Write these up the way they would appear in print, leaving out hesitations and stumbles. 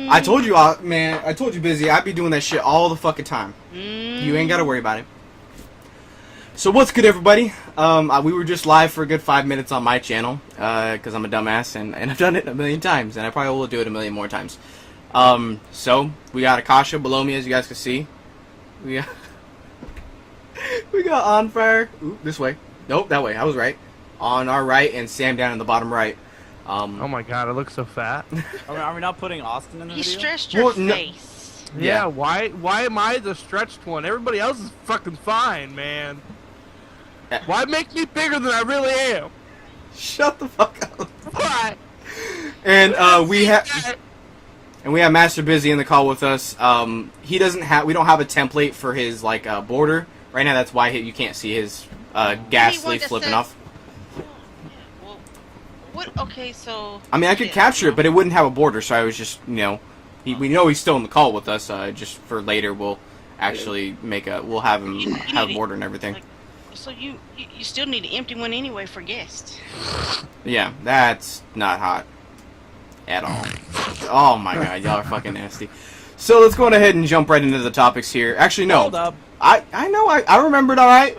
I told you, man. I told you, Busy. I be doing that shit all the fucking time. You ain't gotta worry about it. So what's good, everybody? We were just live for a good 5 minutes on my channel, because I'm a dumbass, and I've done it a million times, and I probably will do it a million more times. So, we got Akasha below me, as you guys can see. We got On Fire. Ooh, this way. Nope, that way. I was right. On our right, and Sam down in the bottom right. Oh my god, I look so fat. Are we not putting Austin in the video? You stretched your face. Yeah, why am I the stretched one? Everybody else is fucking fine, man. Why make me bigger than I really am? Shut the fuck up. Why? And we have Master Busy in the call with us. We don't have a template for his border right now. That's why you can't see his gas leaf flipping off. Well, what? Okay, so. I mean, I could capture it, but it wouldn't have a border. So I was just, we know he's still in the call with us. Just for later, we'll actually we'll have him have a border and everything. So you still need an empty one anyway for guests. Yeah, that's not hot at all. Oh my god, y'all are fucking nasty. So let's go ahead and jump right into the topics here. Actually, no. Hold up. I know, I remembered, alright.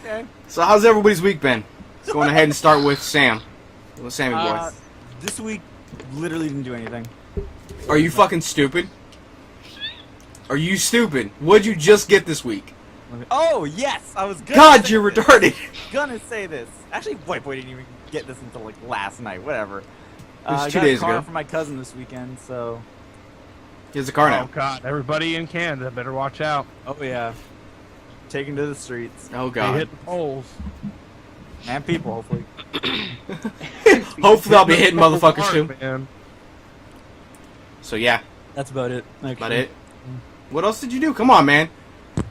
Okay. So how's everybody's week been? Let's go ahead and start with Sam. With Sammy boy. This week, literally didn't do anything. Are you fucking stupid? Are you stupid? What'd you just get this week? Oh, yes! I was gonna God, say you're this. retarded! Gonna say this. Actually, White Boy didn't even get this until last night. Whatever. It was 2 I got days a car ago. for my cousin this weekend, so. He has a car Oh now. god, everybody in Canada better watch out. Oh yeah. Taken to the streets. Oh They god. hit the poles. And people, hopefully. Hopefully I'll be hitting motherfuckers too. Man. So yeah, That's about it. Actually. about it. What else did you do? Come on, man.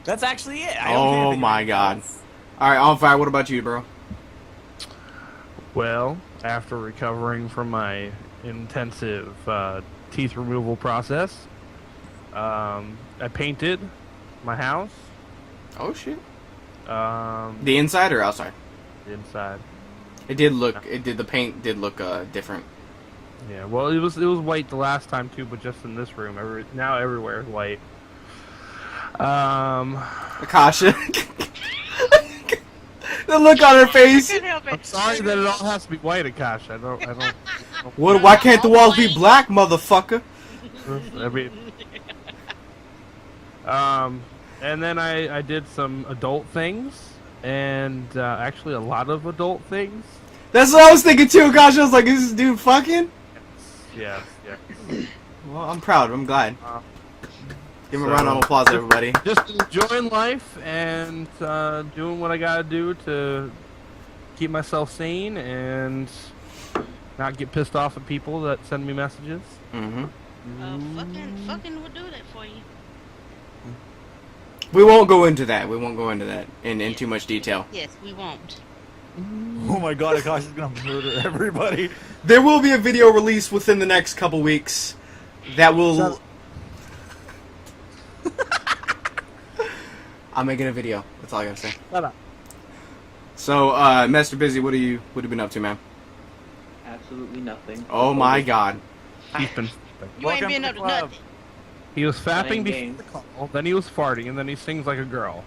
That's actually it. I don't think Oh anything my else. god. Alright, On Fire, what about you, bro? Well, after recovering from my intensive teeth removal process, I painted my house. Oh shit. The The inside or outside? inside. The paint did look different. Yeah, well, it was white the last time too, but just in this room. Now everywhere is white. Akasha. The look on her face. I'm sorry that it all has to be white, Akash. I don't. What? Why can't the walls be black, motherfucker? I mean, and then I did some adult things, and actually a lot of adult things. That's what I was thinking too, Akasha. I was like, is this dude fucking? Yeah. Well, I'm proud. I'm glad. Give him a So- round of applause, everybody. Just enjoying life and doing what I gotta do to keep myself sane and not get pissed off at people that send me messages. Mm-hmm. Fucking would do that for you. We won't go into that. In too much detail. Yes, we won't. Oh my god, Akasha's gonna murder everybody. There will be a video released within the next couple weeks that will. I'm making a video. That's all I gotta say. Shut up. So, Master Busy, what have you been up to, man? Absolutely nothing. Oh my god. He's been. You Welcome ain't been to up the to club. nothing. He was fapping Playing before games. the call, then he was farting, and then he sings like a girl.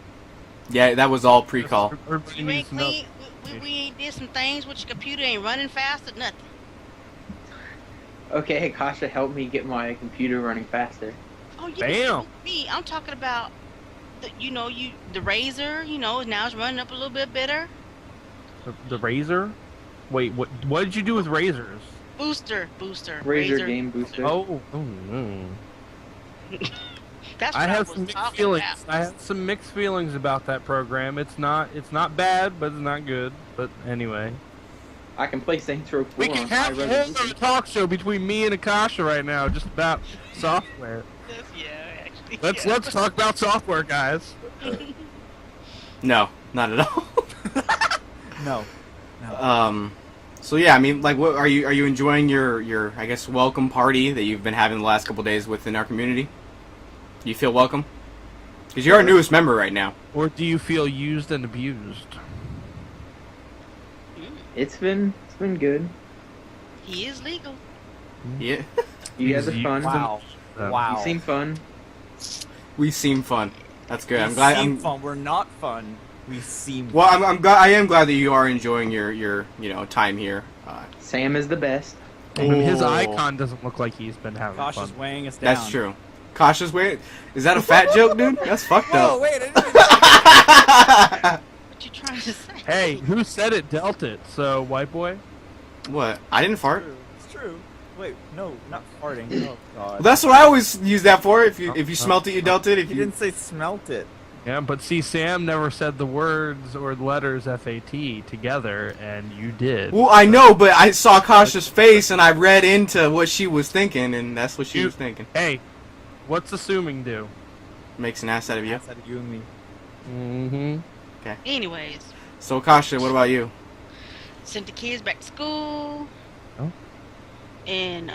Yeah, that was all pre-call. Everybody You needs ain't to know. clean. We ain't did some things with your computer. Ain't running fast or nothing. Okay, Kasha, help me get my computer running faster. Oh, you Bam. me. I'm talking about the razor. Now it's running up a little bit better. The razor? Wait, what did you do with razors? Booster. Razor game booster. Oh no. That's what I have was some mixed talking feelings. about. I have some mixed feelings about that program. It's not bad, but it's not good. But anyway, I can play Saints Row 4 we can on high have a whole resolution. other talk show between me and Akasha right now, just about software. Actually. Let's talk about software, guys. No, not at all. No. So yeah, I mean, what are you enjoying your I guess welcome party that you've been having the last couple days within our community? Do you feel welcome? Because you're our newest member right now. Or do you feel used and abused? It's been good. He is legal. Yeah. You guys are fun. Wow. Wow. You seem fun. We seem fun. That's good. We I'm glad. seem fun. We're not fun. We seem Well, fun. I'm glad. I am glad that you are enjoying your time here. Sam is the best. And his Oh. icon doesn't look like he's been having Kosh is fun. weighing us down. That's true. Cautious way. Is that a fat joke, dude? That's fucked Whoa, up. wait, I didn't What you trying to say? Hey, who said it dealt it? So, white boy? What? I didn't fart. It's true. Wait, no, not farting. Oh god. Well, that's what I always use that for. If you smelt it, you dealt it. If You you didn't say smelt it. Yeah, but see, Sam never said the words or letters FAT together, and you did. well, I know, but I saw Kasha's face and I read into what she was thinking, and that's what she was thinking. Hey, what's assuming do? Makes an ass out of you. Outside of you and me. Mm-hmm. Anyways, So Kasha, what about you? sent the kids back to school. Oh. And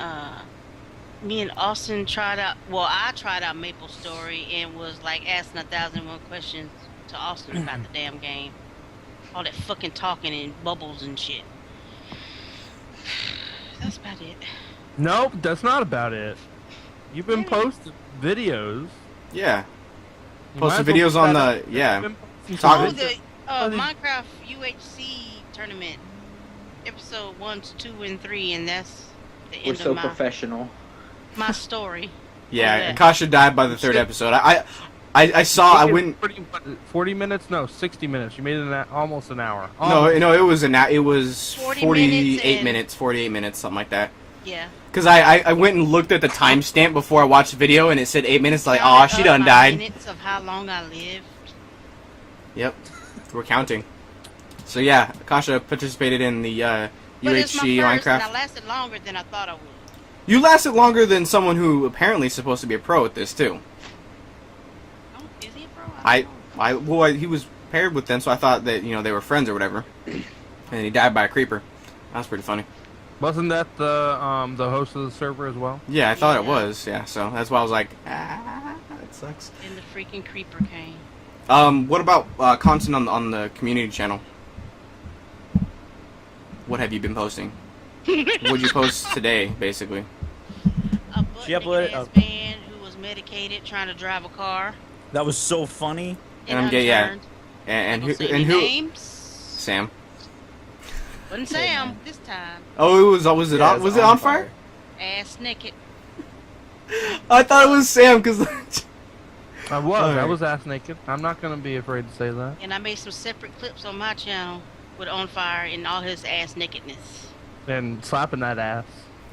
me and Austin tried out. Well, I tried out Maple Story and was like asking 1,001 questions to Austin about the damn game. All that fucking talking and bubbles and shit. That's about it. Nope, that's not about it. You've been Yeah. posting videos. Yeah. You Posting might as well videos on put the that- yeah. You've been posting Talk- some Oh, videos. the Minecraft UHC tournament, episode 1, 2, and 3, and that's the We're end so of professional. my story. Yeah, Yeah. Kasha died by the third episode. I saw. I went. 40 minutes? No, 60 minutes. You made it almost an hour. No, it was it was 40 48 minutes minutes, 48 minutes, something like that. Yeah. Because I went and looked at the timestamp before I watched the video, and it said 8 minutes. Like, oh, she done My died. Minutes of how long I lived. Yep, we're counting. So yeah, Kasha participated in the But it's my UHC first, and I Minecraft. lasted longer than I thought I would. You lasted longer than someone who apparently is supposed to be a pro at this too. Oh, is he a pro? Well, he was paired with them, so I thought that they were friends or whatever. And he died by a creeper. That's pretty funny. Wasn't that the host of the server as well? Yeah, I thought it Yeah. was. Yeah, so that's why I was like, that sucks. And the freaking creeper came. What about content on the community channel? What have you been posting? What'd you post today, basically? A She uploaded butt-naked-ass man who was medicated trying to drive a car. That was so funny. And I'm gay, yeah. unturned. And Not who? gonna say And any who? Names. Sam. Wasn't Sam this time. Oh, it was. Was it Yeah, on? Was it on fire? Ass naked. I thought it was Sam because. I was. Alright. I was ass naked. I'm not going to be afraid to say that. And I made some separate clips on my channel with On Fire and all his ass nakedness. And slapping that ass.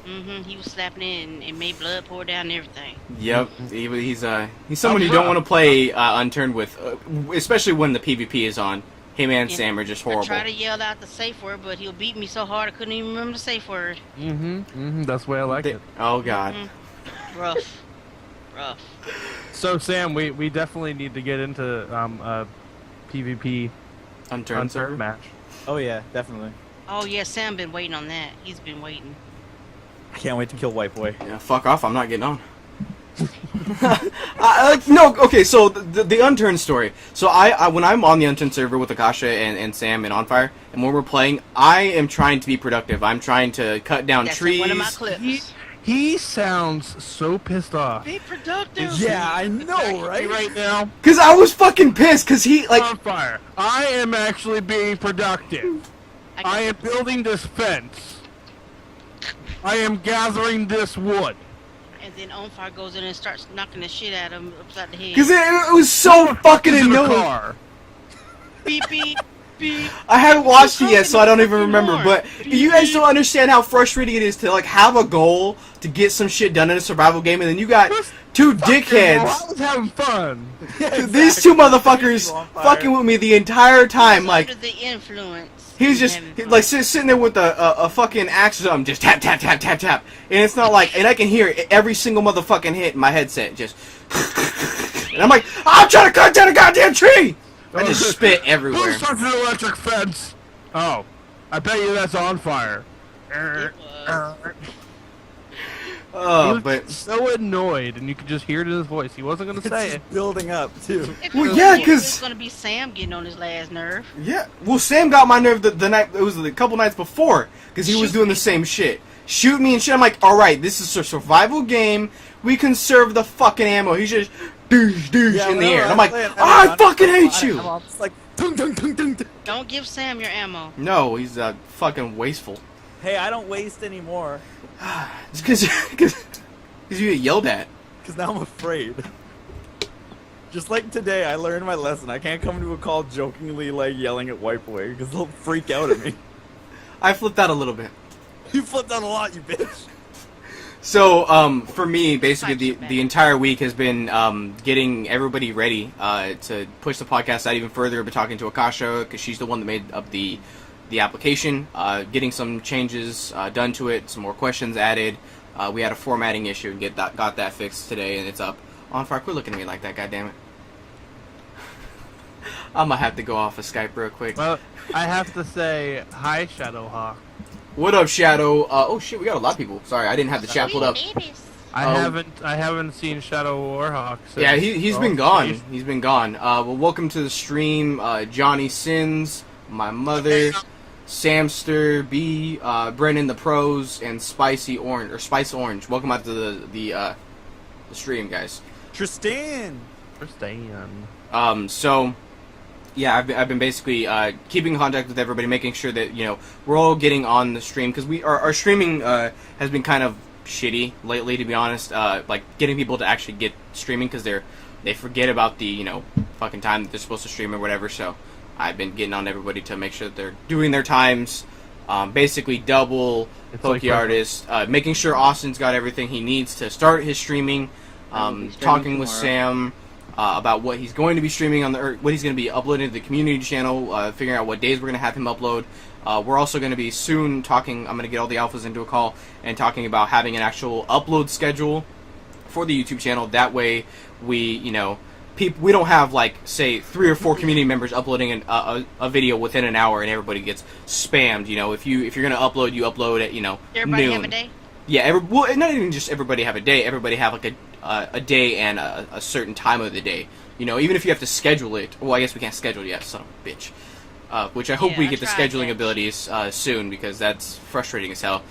He was slapping it and made blood pour down and everything. Yep, he's someone you don't want to play unturned with, especially when the PvP is on. Him and Yeah. Sam are just I horrible. tried to yell out the safe word, but he'll beat me so hard I couldn't even remember the safe word. That's the way I like it. Oh God. Rough. Rough. So, Sam, we definitely need to get into a PvP Unturned server. match. Oh yeah, definitely. Oh yeah, Sam been waiting on that. He's been waiting. I can't wait to kill White Boy. Yeah, fuck off. I'm not getting on. No, okay. So the unturned story. So I when I'm on the unturned server with Akasha and Sam and Onfire, and when we're playing, I am trying to be productive. I'm trying to cut down That's trees. in one of my clips. He sounds so pissed off. Be productive. Yeah, I know, Right now, Cause I was fucking pissed. Cause he like. on fire. I am actually being productive. I am building this fence. I am gathering this wood. And then On Fire goes in and starts knocking the shit out of him upside the head. Cause it was so fucking Into the annoying. car. Beep beep beep. I haven't watched it yet, so I don't even Fucking remember. more. But you guys don't understand how frustrating it is to like have a goal to get some shit done in a survival game, and then you got two I dickheads. was having fun. These two motherfuckers fucking with me the entire time. Like Under the influence. he's just Having fun. like sitting there with a fucking axe or something, just tap tap tap tap tap, and it's not like, and I can hear every single motherfucking hit in my headset, just. And I'm like, I'm trying to cut down a goddamn tree. I just spit everywhere. Who's touching the electric fence? Oh, I bet you that's on fire. It was. He Oh, was but so annoyed, and you could just hear it in his voice. He wasn't gonna say it. Building up too. If Well, it was yeah, me, 'cause- it's gonna be Sam getting on his last nerve. yeah, well, Sam got my nerve the night, it was a couple nights before, because he was doing the same shit. shoot me and shit. I'm like, alright, this is a survival game. We conserve the fucking ammo. He's just douche in the air. And I'm like, I fucking hate you. I'm just like, tung, tung, tung, tung, tung. Don't give Sam your ammo. No, he's fucking wasteful. Hey, I don't waste anymore. It's because you get yelled at. Because now I'm afraid. Just like today, I learned my lesson. I can't come to a call jokingly, like, yelling at Wipeaway, because they'll freak out at me. I flipped out a little bit. You flipped out a lot, you bitch. So, for me, basically, the entire week has been getting everybody ready to push the podcast out even further. I've been talking to Akasha, because she's the one that made up the application, getting some changes done to it, some more questions added. We had a formatting issue and got that fixed today, and it's up. On fire, quit looking at me like that, goddammit. I'm gonna have to go off of Skype real quick. Well, I have to say, hi, Shadowhawk. What up, Shadow? Oh shit, we got a lot of people. Sorry, I didn't have the chat pulled up. I haven't seen Shadow Warhawk. Yeah, he's been gone. He's been gone. Well, welcome to the stream, Johnny Sins, my mother, Samster, B, Brennan the Pros, and Spice Orange. Welcome out to the stream, guys. Tristan. So, yeah, I've been basically keeping in contact with everybody, making sure that we're all getting on the stream because our streaming has been kind of shitty lately, to be honest. Like getting people to actually get streaming because they forget about the fucking time that they're supposed to stream or whatever. So I've been getting on everybody to make sure that they're doing their times. Basically double Artist, making sure Austin's got everything he needs to start his streaming. Talking with Sam about what he's going to be streaming what he's going to be uploading to the community channel, figuring out what days we're going to have him upload. We're also going to be soon talking, I'm going to get all the alphas into a call and talking about having an actual upload schedule for the YouTube channel. That way we don't have, like, say, 3 or 4 community members uploading a video within an hour and everybody gets spammed. If you're going to upload, you upload at, Everybody noon. have a day? Yeah, well, not even just everybody have a day. Everybody have, like, a day and a certain time of the day. Even if you have to schedule it. Well, I guess we can't schedule it yet, son of a bitch. Which I hope we get the scheduling abilities soon, because that's frustrating as hell.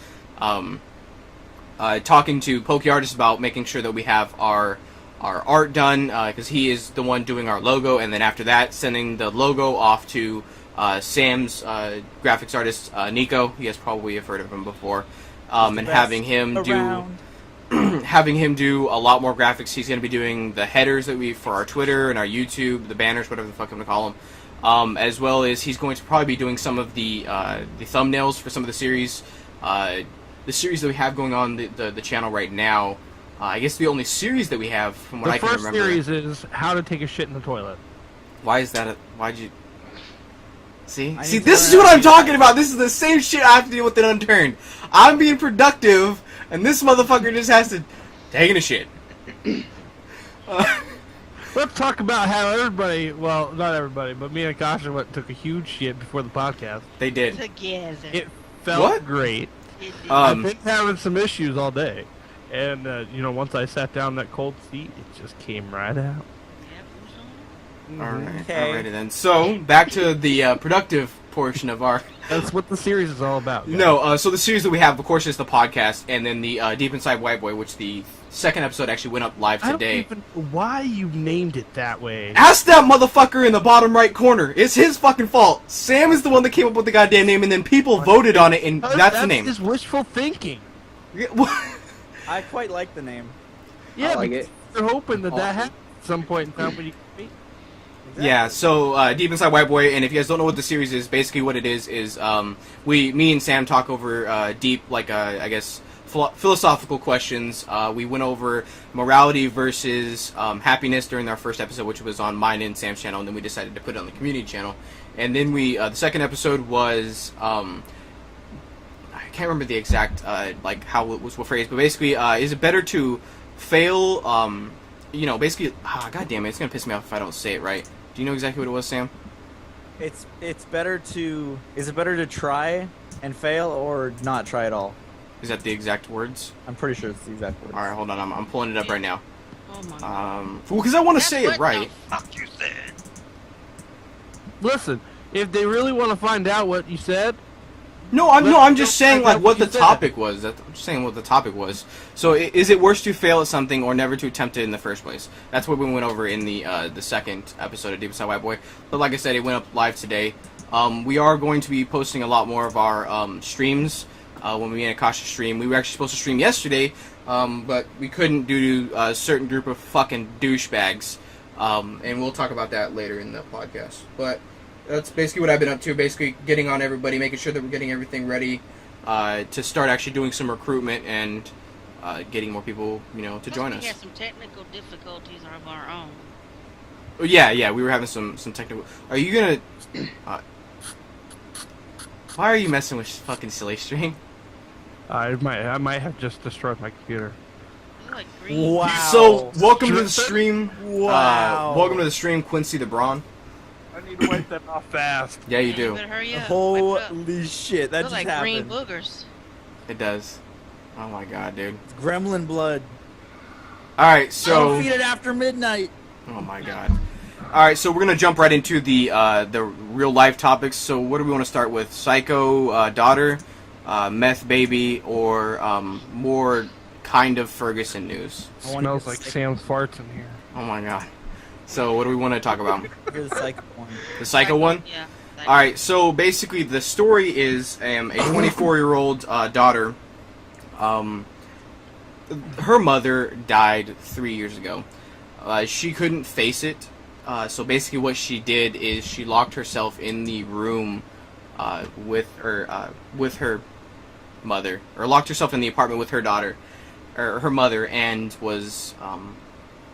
Talking to Artist about making sure that we have our art done, because he is the one doing our logo, and then after that, sending the logo off to Sam's graphics artist, Nico. You guys probably have heard of him before. And having him do a lot more graphics. He's going to be doing the headers that for our Twitter and our YouTube, the banners, whatever the fuck I'm going to call them. As well as he's going to probably be doing some of the thumbnails for some of the series. The series that we have going on the channel right now. I guess the only series that we have, from what I can remember. The first series is how to take a shit in the toilet. Why is that? Why'd you? See, this is what I'm talking about. This is the same shit I have to deal with in Unturned. I'm being productive, and this motherfucker just has to taking a shit. Let's talk about how everybody, well, not everybody, but me and Akasha took a huge shit before the podcast. They did. Together. It felt great. I've been having some issues all day. And, once I sat down in that cold seat, it just came right out. Alright, Okay. alrighty then. So, back to the productive portion of our... That's what the series is all about. Guys. No, so the series that we have, of course, is the podcast, and then the Deep Inside White Boy, which the second episode actually went up live today. I don't even... Why you named it that way? Ask that motherfucker in the bottom right corner. It's his fucking fault. Sam is the one that came up with the goddamn name, and then people voted on it, and that's the name. That's just wishful thinking. I quite like the name. Yeah, like because it. you're hoping that happens at some point in time when you can meet. Yeah, so Deep Inside White Boy, and if you guys don't know what the series is, basically what it is me and Sam talk over deep, like, I guess, philosophical questions. We went over morality versus happiness during our first episode, which was on mine and Sam's channel, and then we decided to put it on the community channel. And then the second episode was, I can't remember the exact, like, how it was phrased, but basically, is it better to fail, basically, god damn it, it's gonna piss me off if I don't say it right. Do you know exactly what it was, Sam? It's better to... Is it better to try and fail or not try at all? Is that the exact words? I'm pretty sure it's the exact words. Alright, hold on, I'm pulling it up right now. Oh my God. Because I want to say it right. Fuck you said. Listen, if they really want to find out what you said, I'm just saying like what the you said. topic was. I'm just saying what the topic was. So is it worse to fail at something or never to attempt it in the first place? That's what we went over in the second episode of Deep Inside White Boy. But like I said, it went up live today. We are going to be posting a lot more of our streams when we made a cautious stream. We were actually supposed to stream yesterday, but we couldn't due to a certain group of fucking douchebags. And we'll talk about that later in the podcast. But that's basically what I've been up to. Basically getting on everybody, making sure that we're getting everything ready to start actually doing some recruitment and getting more people, to join us. We had some technical difficulties of our own. Oh, yeah, we were having some technical. Are you gonna? Why are you messing with fucking silly string? I might have just destroyed my computer. They're like green. Wow. So welcome to the stream. Wow. Welcome to the stream, Quincy the Braun. I need to wipe that off fast. Yeah, you You do. better hurry up. Wipe it up. Holy shit, that Those just like green happened. boogers. It does. Oh my god, dude. It's gremlin blood. All right, Don't so. feed it after midnight. Oh my god. All right, so we're gonna jump right into the real life topics. So what do we want to start with? Psycho daughter, meth baby, or more kind of Ferguson news? I wanna Smells get like sick. Sam's farts in here. Oh my god. So what do we want to talk about? Here's the psycho one. The psycho one. Yeah. All right. So basically, the story is a 24-year-old daughter. Her mother died 3 years ago. She couldn't face it. So basically, what she did is she locked herself in the room with her mother, or locked herself in the apartment with her daughter, or her mother, and was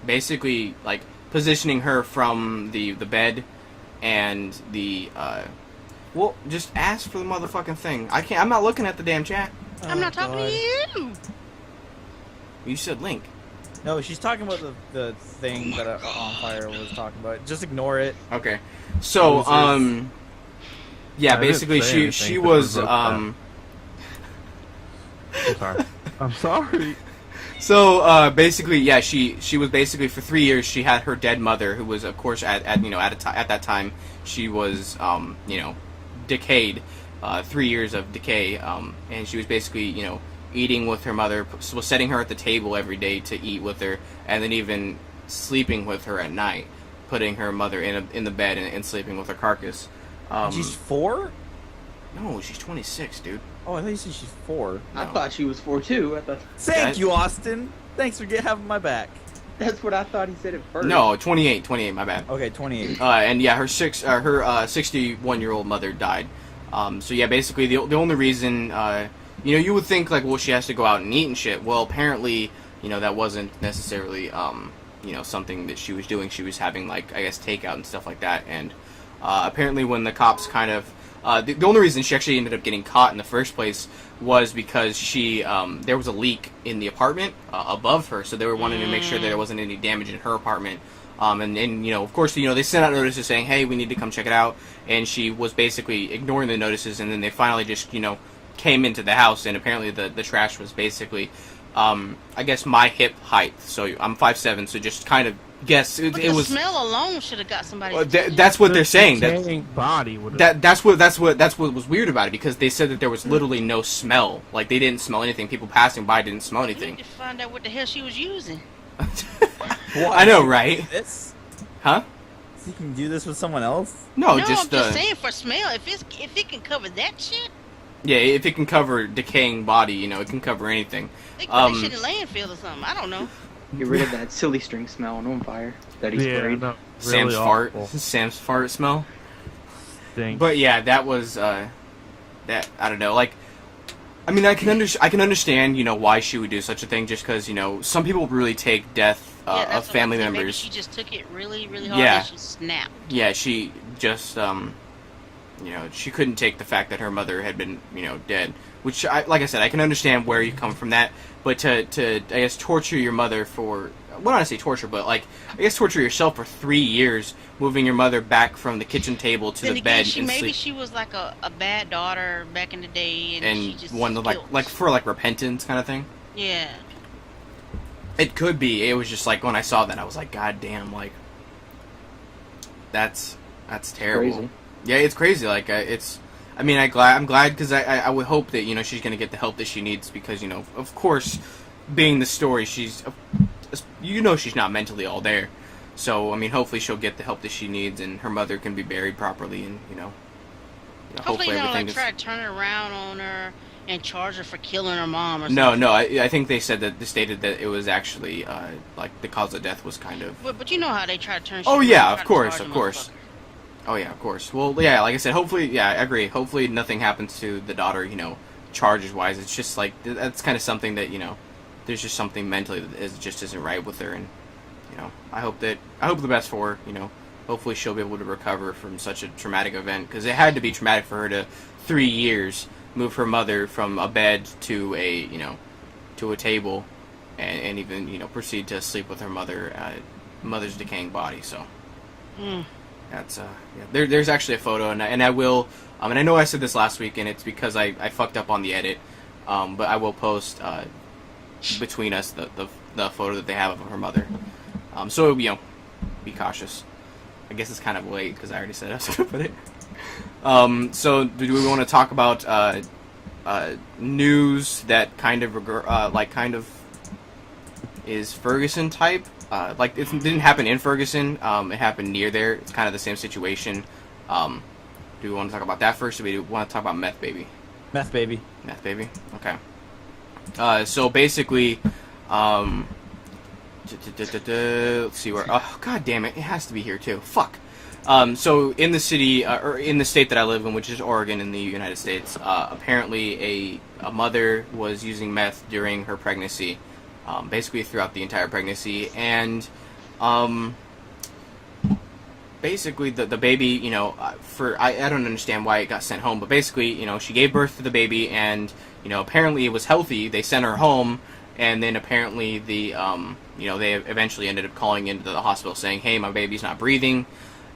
basically like positioning her from the bed and the well, just ask for the motherfucking thing. I'm not looking at the damn chat. I'm not talking to you. You said link. No, she's talking about the thing that On Fire was talking about. Just ignore it. Okay. So Losers. yeah, I didn't basically say she anything to was provoke I'm sorry. I'm sorry. So basically, yeah, she was basically for 3 years she had her dead mother, who was of course at that time she was decayed, 3 years of decay, and she was basically eating with her mother, was setting her at the table every day to eat with her, and then even sleeping with her at night, putting her mother in the bed and sleeping with her carcass. She's 4? No, she's 26, dude. Oh, I thought you said she's 4. I No. thought she was 4 too. I thought Thank you, Austin. Thanks for having my back. that's what I thought he said at first. No, 28, my bad. Okay, 28. And yeah, her 61-year-old mother died. So yeah, basically the only reason, you would think like, well, she has to go out and eat and shit. Well, apparently, that wasn't necessarily, something that she was doing. She was having like, I guess, takeout and stuff like that. And apparently, when the cops kind of, the only reason she actually ended up getting caught in the first place was because she, there was a leak in the apartment above her, so they were wanting to make sure that there wasn't any damage in her apartment. And of course, they sent out notices saying, hey, we need to come check it out. And she was basically ignoring the notices, and then they finally just, came into the house, and apparently the trash was basically, I guess, my hip height. So I'm 5'7", so just kind of guess But it the was. smell alone should have got somebody. Well, that's what they're saying. Decaying body would That's what was weird about it, because they said that there was literally no smell. Like, they didn't smell anything. People passing by didn't smell We anything. need to find out what the hell she was using. I know, right? This? Huh? So you can do this with someone else? No, No, just I'm just saying for smell. If it can cover that shit, yeah. If it can cover decaying body, it can cover anything. they can put that shit in landfill or something. I don't know. Get rid of that silly string smell on fire that he Yeah, sprayed. no, Sam's really fart. awful. Sam's fart smell. Stinks. But yeah, that was that. I don't know. Like, I mean, I can understand, why she would do such a thing, just because, some people really take death Yeah, that's of what I'm family saying. Maybe members. she just took it really, really hard Yeah. and she snapped. Yeah, she just, she couldn't take the fact that her mother had been, dead. Which, like I said, I can understand where you come from that, but to I guess, torture your mother for, well, not to say torture, but, like, I guess torture yourself for 3 years, moving your mother back from the kitchen table to Then the again, bed and maybe sleep. she was like a bad daughter back in the day, and she And just one, like, for, like, repentance kind of thing. yeah. It could be. It was just, like, when I saw that, I was like, God damn, like, that's terrible. Crazy. Yeah, it's crazy. Like, it's, I mean, I'm glad because I would hope that, you know, she's going to get the help that she needs because, you know, of course, being the story, she's not mentally all there. So, I mean, hopefully she'll get the help that she needs and her mother can be buried properly and, you know hopefully they don't everything like try to turn it around on her and charge her for killing her mom or No, something. no, I think they stated that it was actually, like, the cause of death was kind of... But you know how they try to turn shit Oh, around, yeah, try of to course, charge of a course. motherfucker. Oh, yeah, of course. Well, yeah, like I said, hopefully, yeah, I agree. Hopefully nothing happens to the daughter, you know, charges-wise. It's just, like, that's kind of something that, you know, there's just something mentally that just isn't right with her, and, you know, I hope the best for her, you know. Hopefully she'll be able to recover from such a traumatic event, because it had to be traumatic for her to, 3 years, move her mother from a bed to a, you know, to a table, and even, you know, proceed to sleep with her mother's decaying body, so... That's yeah. There's actually a photo, and I will, and I know I said this last week, and it's because I fucked up on the edit, but I will post between us the photo that they have of her mother. So you know, be cautious. I guess it's kind of late because I already said I was gonna put it. So do we want to talk about news that kind of is Ferguson type? Like, it didn't happen in Ferguson, it happened near there. It's kind of the same situation. Do we want to talk about that first, or do we want to talk about Meth Baby? Meth baby. Meth Baby? Okay. So basically, let's see where... Oh, god damn it, it has to be here too. Fuck. So in the city, or in the state that I live in, which is Oregon in the United States, apparently a mother was using meth during her pregnancy. Basically throughout the entire pregnancy, and basically the baby, you know, I don't understand why it got sent home, but basically, you know, she gave birth to the baby, and, you know, apparently it was healthy. They sent her home, and then apparently you know, they eventually ended up calling into the hospital saying, hey, my baby's not breathing,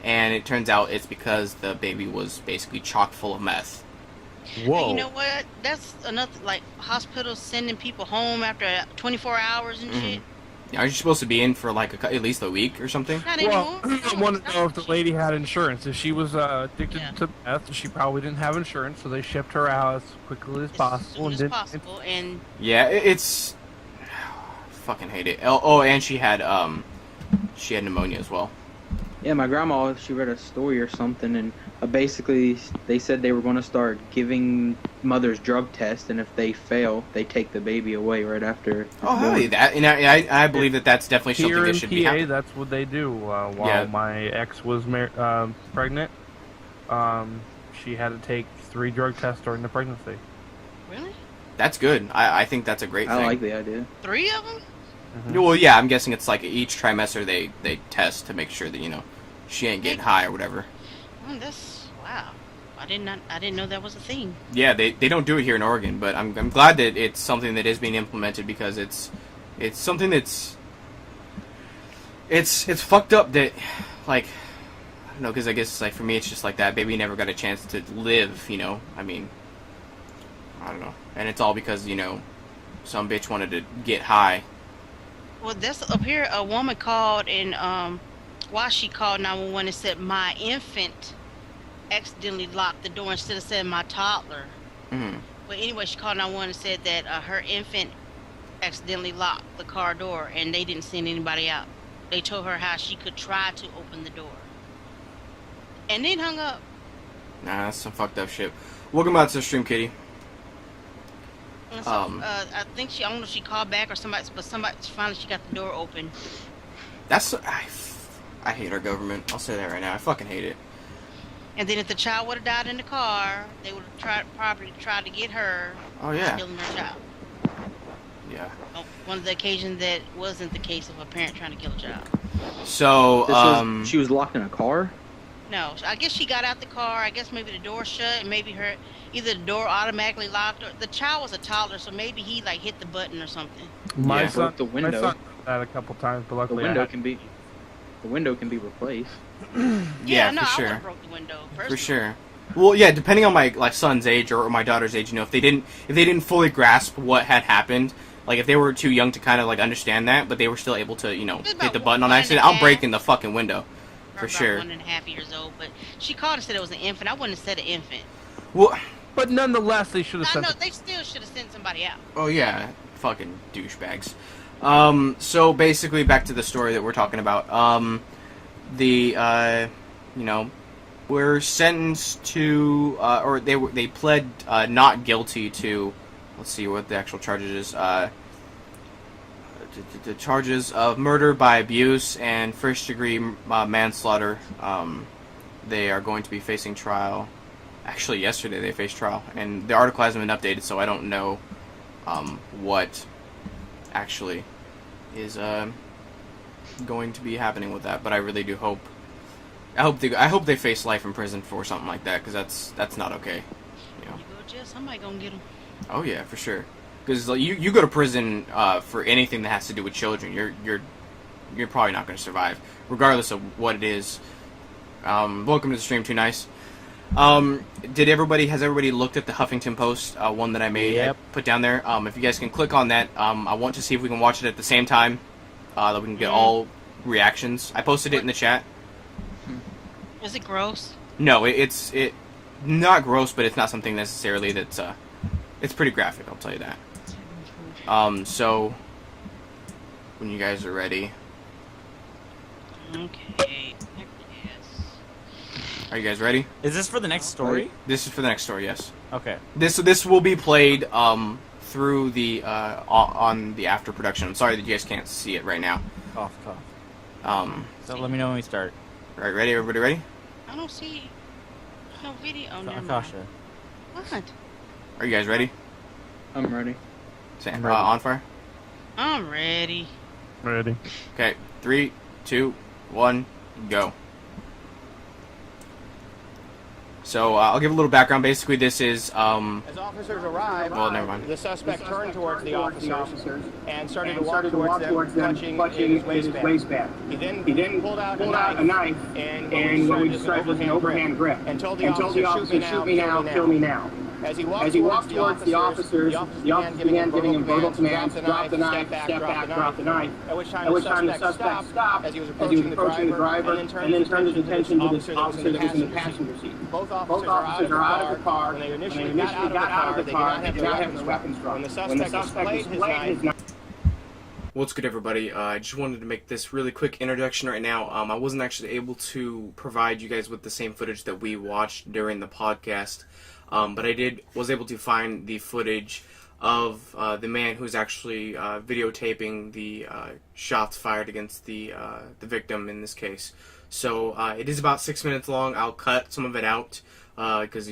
and it turns out it's because the baby was basically chock full of meth. Whoa. And you know what? That's another, like, hospitals sending people home after 24 hours and shit. Are you supposed to be in for like at least a week or something? Not Well, anymore. I want to know if the lady had insurance. If she was addicted to meth, she probably didn't have insurance, so they shipped her out as quickly as possible. As soon as possible, and Yeah, it's fucking hate it. Oh, and she had pneumonia as well. Yeah, my grandma, she read a story or something, and basically they said they were going to start giving mothers drug tests, and if they fail, they take the baby away right after. Oh, hell, that, and I believe that's definitely something Here that in should PA, be happening. that's what they do. While Yeah. my ex was pregnant, she had to take 3 drug tests during the pregnancy. really? That's good. I think that's a great I thing. like the idea. 3 of them? Well, yeah, I'm guessing it's like each trimester they test to make sure that, you know, she ain't getting high or whatever. That's wow. I didn't know that was a thing. Yeah, they don't do it here in Oregon, but I'm glad that it's something that is being implemented because it's something that's it's fucked up that, like, I don't know, because I guess, like, for me it's just like that baby never got a chance to live, you know. I mean, I don't know, and it's all because, you know, some bitch wanted to get high. Well, that's up here. A woman called, and while she called 911 and said my infant accidentally locked the door instead of saying my toddler. Mm-hmm. But anyway, she called 911 and said that her infant accidentally locked the car door, and they didn't send anybody out. They told her how she could try to open the door, and then hung up. Nah, that's some fucked up shit. Welcome back to the stream, Kitty. And so, I think I don't know if she called back or somebody, but somebody finally she got the door open. That's I hate our government. I'll say that right now. I fucking hate it. And then if the child would have died in the car, they would have probably tried to get her. Oh yeah. Stealing her child. Yeah. One of the occasions that wasn't the case of a parent trying to kill a child. So She was locked in a car? No, I guess she got out the car. I guess maybe the door shut, and maybe either the door automatically locked, or the child was a toddler, so maybe he like hit the button or something. My Yeah. son, Broke the window. My son did that a couple times, but The luckily window can be replaced. yeah, no, for I would sure. have broke the window For sure. Well, yeah, depending on my son's age or my daughter's age, you know, if they didn't fully grasp what had happened, like if they were too young to kind of like understand that, but they were still able to, you know, hit the button on accident, I'm breaking the fucking window. For sure. 1.5 years old, but she called and said it was an infant. I wouldn't have said an infant. Well, But nonetheless, they should have I sent. know they still should have sent somebody out. oh yeah, fucking douchebags. So basically, back to the story that we're talking about. Were sentenced to, or they pled not guilty to. Let's see what the actual charges is. The charges of murder by abuse and first-degree manslaughter. They are going to be facing trial. Actually, yesterday they faced trial, and the article hasn't been updated, so I don't know what actually is going to be happening with that. But I really do hope. I hope they face life in prison for something like that, because that's not okay. You know. You go to jail, somebody gonna get them. Oh yeah, for sure. Because you go to prison for anything that has to do with children, you're probably not going to survive, regardless of what it is. Welcome to the stream, Too Nice. Has everybody looked at the Huffington Post one that I made? Yep. I put down there. If you guys can click on that, I want to see if we can watch it at the same time, that we can get all reactions. I posted it in the chat. Is it gross? No, it's not gross, but it's not something necessarily that's it's pretty graphic. I'll tell you that. So when you guys are ready, Okay. Yes. are you guys ready? Is this for the next story? This is for the next story. Yes. Okay. This will be played through the on the after production. I'm sorry that you guys can't see it right now. Cough. So let me know when we start. Right, ready? Everybody ready? I don't see no video. Oh, never mind. Akasha. What? Are you guys ready? I'm ready. I'm ready. On fire. I'm ready. Ready. Okay, 3, 2, 1, go. So I'll give a little background. Basically, this is As officers arrived, well, never mind. the suspect turned towards the officers and started to walk towards them, clutching his waistband. He then pulled out a knife and what we described as an overhand grip and told the officer, shoot me now, kill me now. As he walked towards the officers began giving him verbal commands, drop the knife, step back, drop the knife, at which time the suspect stopped as he was approaching the driver and then turned his attention to the officer that was in the passenger seat. Both officers are out of the car. When they initially got out of the car, they did not have their weapons drawn. When the suspect displayed his knife. What's good, everybody? I just wanted to make this really quick introduction right now. I wasn't actually able to provide you guys with the same footage that we watched during the podcast, but I was able to find the footage of the man who's actually videotaping the shots fired against the victim in this case. So it is about 6 minutes long. I'll cut some of it out because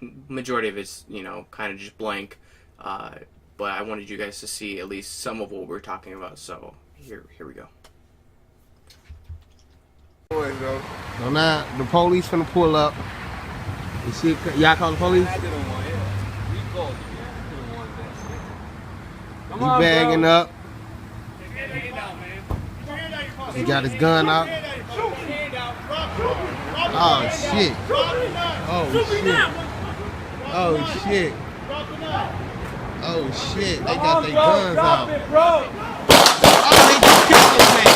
majority of it's kind of just blank. But I wanted you guys to see at least some of what we're talking about. So here we go. So now the police finna pull up. You see, y'all call the police? He bagging up. He got his gun out. Oh shit. Oh shit. Oh shit. They got their guns out. Oh, they just killed this man.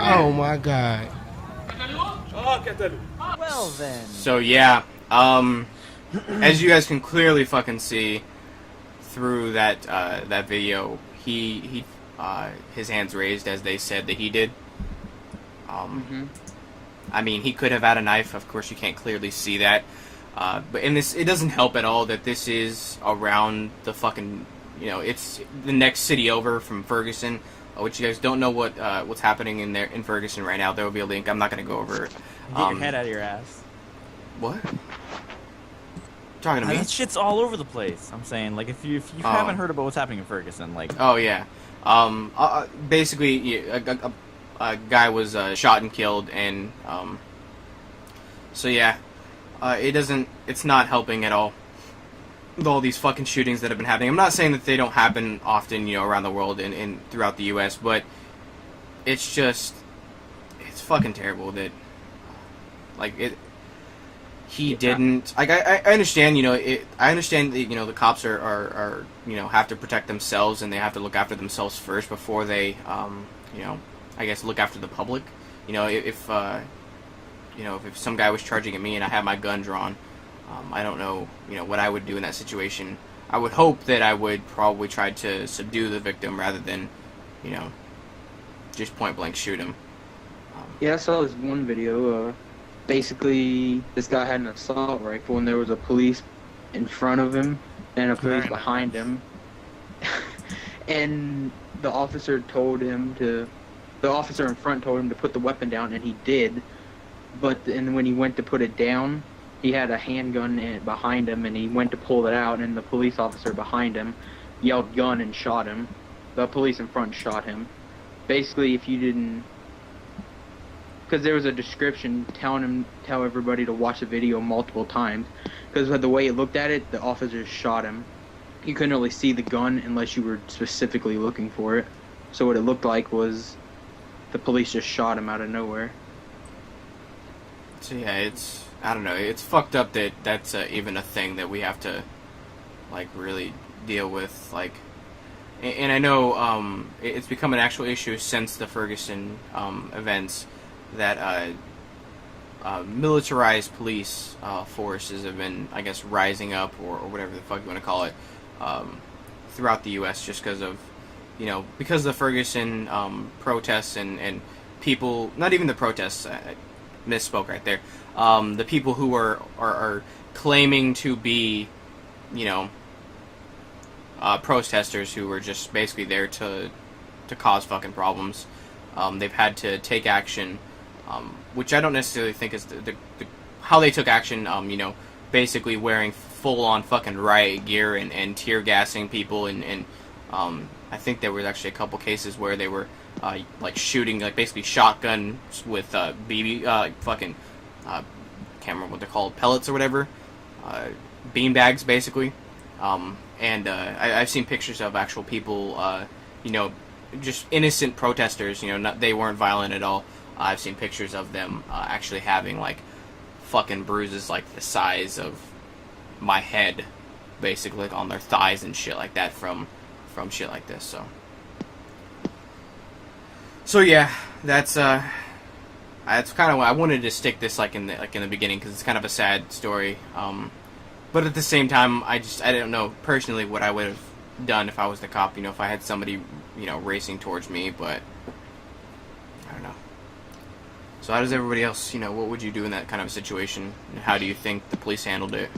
Oh my god. Well then. So yeah, as you guys can clearly fucking see through that that video, he his hands raised as they said that he did. I mean, he could have had a knife. Of course, you can't clearly see that. But in this, it doesn't help at all that this is around the fucking, it's the next city over from Ferguson, which you guys don't know what's happening in Ferguson right now. There will be a link. I'm not going to go over it. Get your head out of your ass. What? Talking to me? That shit's all over the place. I'm saying, like, if you haven't heard about what's happening in Ferguson, like... Oh, yeah. Basically, a guy was shot and killed, and, so yeah, it's not helping at all with all these fucking shootings that have been happening. I'm not saying that they don't happen often, around the world and throughout the U.S., but it's fucking terrible that, like, he didn't, like, I understand, I understand that, the cops are have to protect themselves, and they have to look after themselves first before they, I guess, look after the public. You know, if some guy was charging at me and I had my gun drawn, I don't know, what I would do in that situation. I would hope that I would probably try to subdue the victim rather than, just point blank shoot him. Yeah, I saw this one video. Basically, this guy had an assault rifle, and there was a police in front of him and a police behind him. And the officer in front told him to put the weapon down, and he did. But then when he went to put it down, he had a handgun behind him, and he went to pull it out, and the police officer behind him yelled gun and shot him. The police in front shot him. Basically, if you didn't... Because there was a description tell everybody to watch the video multiple times. Because the way it looked at it, the officers shot him. You couldn't really see the gun unless you were specifically looking for it. So what it looked like was the police just shot him out of nowhere. So yeah, I don't know, it's fucked up that that's even a thing that we have to, really deal with, and I know it's become an actual issue since the Ferguson events, that militarized police forces have been, I guess, rising up, or whatever the fuck you want to call it, throughout the U.S. just because of, because of the Ferguson protests and people, not even the protests, I misspoke right there, the people who are claiming to be, protesters who were just basically there to cause fucking problems. They've had to take action, which I don't necessarily think is the how they took action, basically wearing full-on fucking riot gear and tear gassing people, and I think there was actually a couple cases where they were shooting, basically shotguns with BB, can't remember what they're called, pellets or whatever, beanbags basically, and I've seen pictures of actual people, just innocent protesters, they weren't violent at all. I've seen pictures of them actually having fucking bruises the size of my head, basically, on their thighs and shit like that from shit like this. So yeah, that's kind of why I wanted to stick this in the beginning, because it's kind of a sad story. But at the same time, I don't know personally what I would have done if I was the cop. If I had somebody racing towards me, but I don't know. So how does everybody else? What would you do in that kind of a situation? And how do you think the police handled it?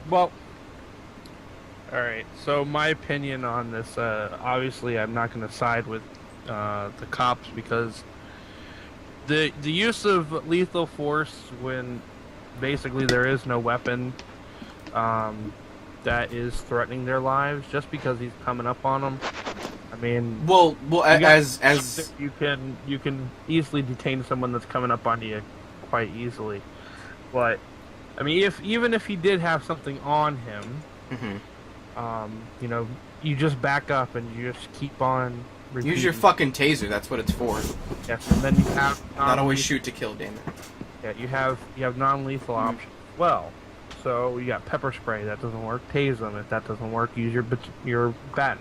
Well, alright, so my opinion on this, obviously I'm not going to side with the cops, because the use of lethal force when basically there is no weapon that is threatening their lives, just because he's coming up on them, I mean... Well, as you can easily detain someone that's coming up on you quite easily, but I mean, even if he did have something on him, you just back up and you just keep on repeating. Use your fucking taser. That's what it's for. Yes, and then you have not always shoot to kill, damn it. Yeah, you have non-lethal options. Well, so you got pepper spray, that doesn't work. Tase them. If that doesn't work, use your baton.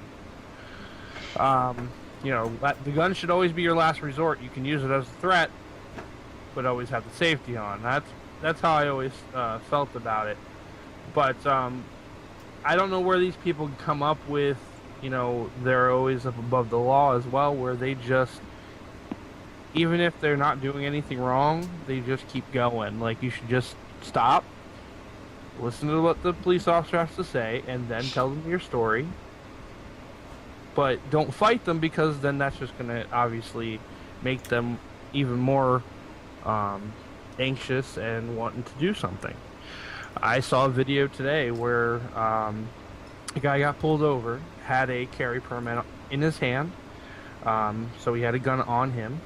The gun should always be your last resort. You can use it as a threat, but always have the safety on. That's how I always felt about it. But I don't know where these people come up with, they're always up above the law as well, where they just, even if they're not doing anything wrong, they just keep going. You should just stop, listen to what the police officer has to say, and then tell them your story. But don't fight them, because then that's just going to obviously make them even more anxious and wanting to do something. I saw a video today where a guy got pulled over, had a carry permit in his hand, so he had a gun on him.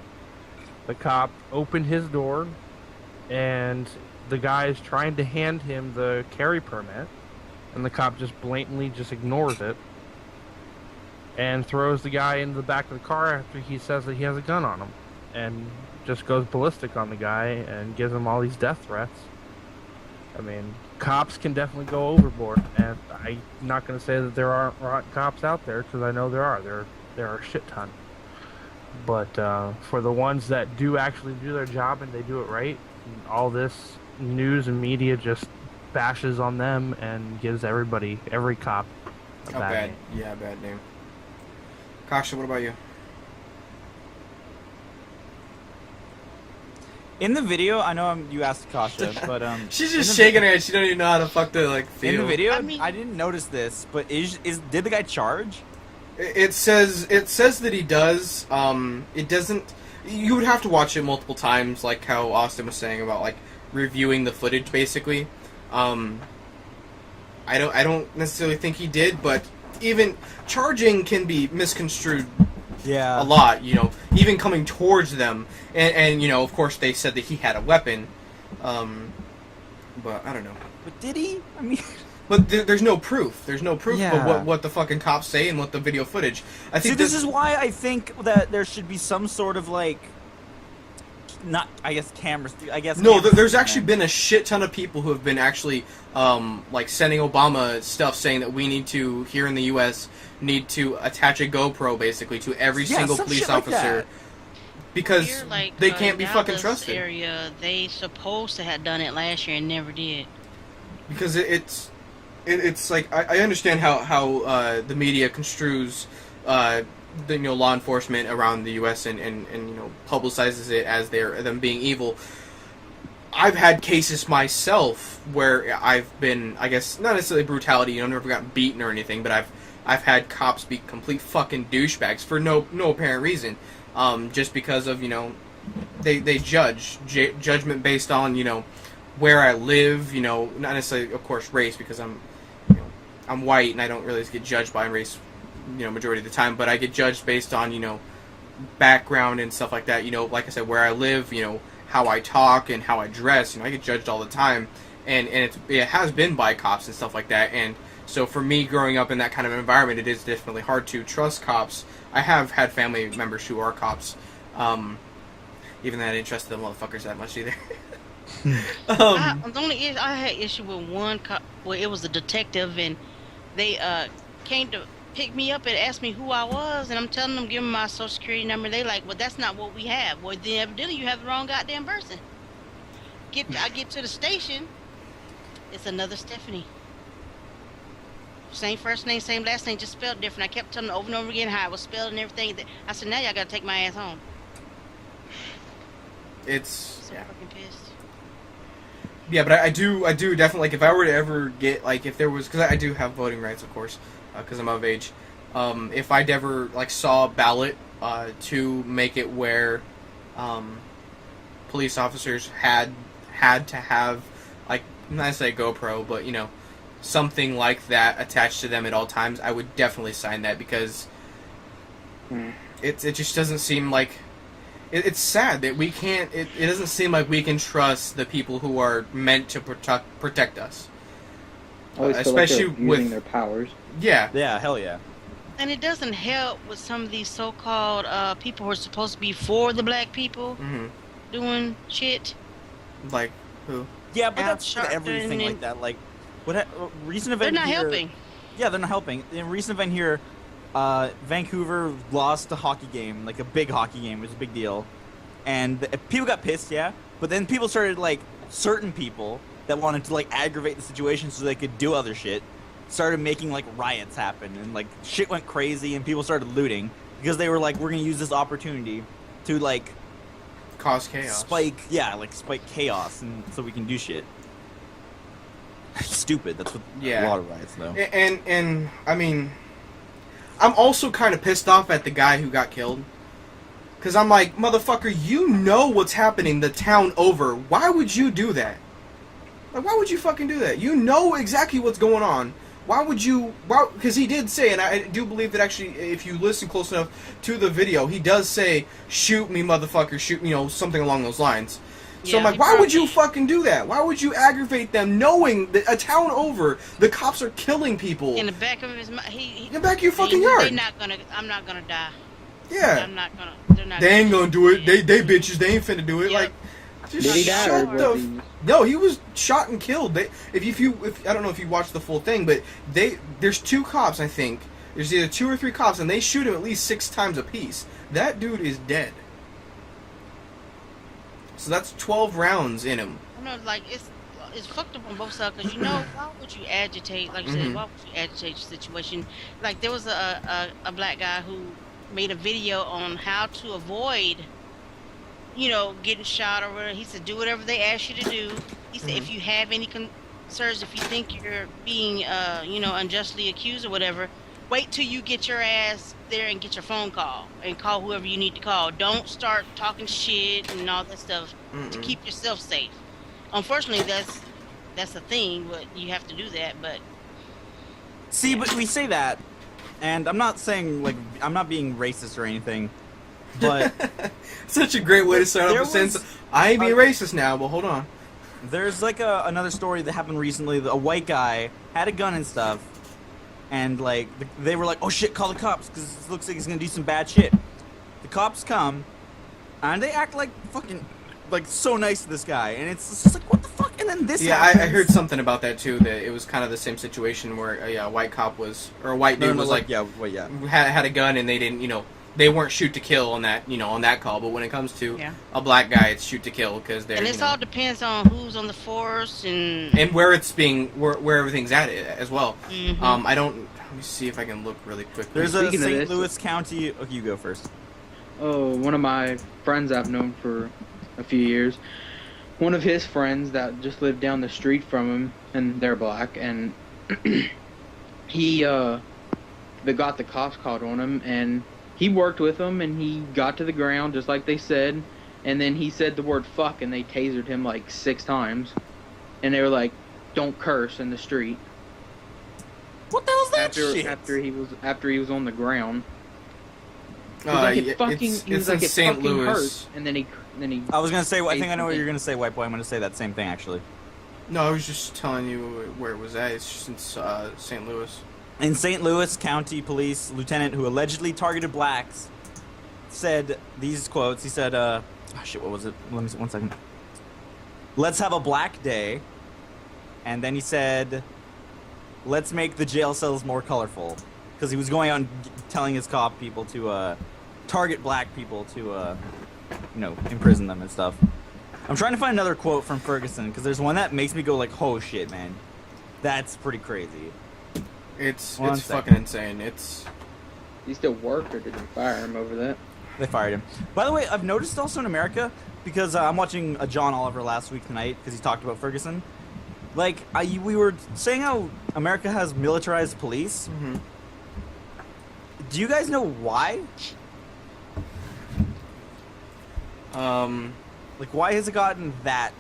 The cop opened his door, and the guy is trying to hand him the carry permit, and the cop just blatantly just ignores it and throws the guy into the back of the car after he says that he has a gun on him, and just goes ballistic on the guy and gives him all these death threats. I mean, cops can definitely go overboard, and I'm not going to say that there aren't cops out there, because I know there are. There are a shit ton. But for the ones that do actually do their job and they do it right, all this news and media just bashes on them and gives every cop a bad name. Yeah, bad name. Kasha, what about you? In the video, I know you asked Kasha, but she's just shaking her head. She don't even know how to fuck to like feel. In the video, I mean- I didn't notice this, but did the guy charge? It says that he does. It doesn't. You would have to watch it multiple times, like how Austin was saying about like reviewing the footage. Basically, I don't necessarily think he did, but even charging can be misconstrued Yeah. a lot. You know, even coming towards them, and you know, of course, they said that he had a weapon. But I don't know. But did he? I mean. But there's no proof. There's no proof Yeah. of what the fucking cops say and what the video footage. I think See, this is why I think that there should be some sort of like, not I guess cameras. I guess no. cameras There's in actually there. been a shit ton of people who have been actually like sending Obama stuff saying that we need to here in the U.S. need to attach a GoPro basically to every single some police shit like officer that. because Here, like, they can't be fucking Dallas trusted. Area, they supposed to have done it last year and never did. Because it's like I understand how the media construes the law enforcement around the U.S. and publicizes it as them being evil. I've had cases myself where I've been, I guess, not necessarily brutality. I've never gotten beaten or anything, but I've had cops be complete fucking douchebags for no apparent reason, just because of they judgment based on where I live, not necessarily, of course, race, because I'm white and I don't really get judged by race, majority of the time, but I get judged based on, background and stuff like that, like I said, where I live, how I talk and how I dress, I get judged all the time, and it has been by cops and stuff like that, and so for me, growing up in that kind of environment, it is definitely hard to trust cops. I have had family members who are cops, even though I didn't trust the motherfuckers that much either. I had issue with one cop. Well, it was a detective, and they came to pick me up and asked me who I was, and I'm telling them, give them my social security number. They like, well, that's not what we have. Well, then evidently you have the wrong goddamn person. I get to the station, it's another Stephanie. Same first name, same last name, just spelled different. I kept telling them over and over again how it was spelled and everything. I said, now y'all gotta take my ass home. It's So fucking pissed. Yeah, but I do definitely, like, if I were to ever get, like, if there was, because I do have voting rights, of course, because I'm of age, if I'd ever, like, saw a ballot to make it where police officers had to have, like, not necessarily a GoPro, but, something like that attached to them at all times, I would definitely sign that, because it just doesn't seem like... It's sad that we can't... It doesn't seem like we can trust the people who are meant to protect us. I always feel Especially like they're with... abusing their powers. Yeah. Yeah, hell yeah. And it doesn't help with some of these so-called people who are supposed to be for the black people doing shit. Like, who? Yeah, but Al that's for Sharpton everything and- like that. Like, recent They're event not here... helping. Yeah, they're not helping. In a recent event here, Vancouver lost a hockey game, like a big hockey game. It was a big deal. And people got pissed, yeah. But then people started, like, certain people that wanted to, like, aggravate the situation so they could do other shit, started making, like, riots happen. And, like, shit went crazy and people started looting because they were like, we're going to use this opportunity to, like... Cause chaos. Spike chaos and so we can do shit. Stupid. That's what a lot of riots, though. And I mean... I'm also kind of pissed off at the guy who got killed. Because I'm like, motherfucker, you know what's happening the town over. Why would you do that? Like, why would you fucking do that? You know exactly what's going on. Why would you... Because he did say, and I do believe that actually, if you listen close enough to the video, he does say, shoot me, motherfucker, shoot me, something along those lines. So I'm like, why would you fucking do that? Why would you aggravate them knowing that a town over, the cops are killing people? In the back of his mind, In the back of your fucking yard. I'm not gonna die. Yeah. I'm not gonna. They're not. They ain't gonna do it. They bitches. They ain't finna do it. Yep. Like, just Did he die or shut was the. he... No, he was shot and killed. If I don't know if you watched the full thing, but there's two cops I think There's either 2 or 3 cops, and they shoot him at least 6 times apiece. That dude is dead. So that's 12 rounds in him. I know, like, it's fucked up on both sides, because, you know, why would you agitate, like you said, why would you agitate your situation? Like, there was a black guy who made a video on how to avoid, you know, getting shot or whatever. He said, do whatever they ask you to do. He said, if you have any concerns, if you think you're being, you know, unjustly accused or whatever, wait till you get your ass there and get your phone call and call whoever you need to call. Don't start talking shit and all that stuff to keep yourself safe. Unfortunately, that's a thing, but you have to do that. But see, but we say that, and I'm not saying, like, I'm not being racist or anything, but such a great way to start off a sentence. I ain't being racist now, but hold on. There's like another story that happened recently. A white guy had a gun and stuff, and like they were like, "Oh shit, call the cops because it looks like he's gonna do some bad shit." The cops come, and they act like fucking like so nice to this guy, and it's just like, what the fuck? And then this. Yeah, I happens. heard something about that too. That it was kind of the same situation where a white cop was, or a white dude was like, had a gun, and they didn't, you know. They weren't shoot to kill on that, you know, on that call. But when it comes to a black guy, it's shoot to kill because they're. And it all depends on who's on the force and where it's being, where everything's at as well. I don't. Let me see if I can look really quickly. There's a St. Louis County. Okay, you go first. Oh, one of my friends I've known for a few years. One of his friends that just lived down the street from him, and they're black, and he they got the cops called on him, and he worked with them, and he got to the ground just like they said, and then he said the word fuck, and they tasered him like 6 times, and they were like, "Don't curse in the street." What the hell's that shit? After he was on the ground. It's in St. Louis. Hurt, and then he. I was gonna say. I think I know what you're gonna say, white boy. I'm gonna say that same thing actually. No, I was just telling you where it was at. It's just in St. Louis. In St. Louis County Police lieutenant who allegedly targeted blacks said these quotes. He said, "Oh shit, what was it? Let me see 1 second. Let's have a black day," and then he said, "Let's make the jail cells more colorful," because he was going on telling his cop people to target black people to, you know, imprison them and stuff. I'm trying to find another quote from Ferguson because there's one that makes me go like, "Oh shit, man, that's pretty crazy." It's fucking insane. It's. He still worked, or did they fire him over that? They fired him. By the way, I've noticed also in America, because I'm watching John Oliver last week tonight because he talked about Ferguson. Like, we were saying how America has militarized police. Do you guys know why? Like, why has it gotten that?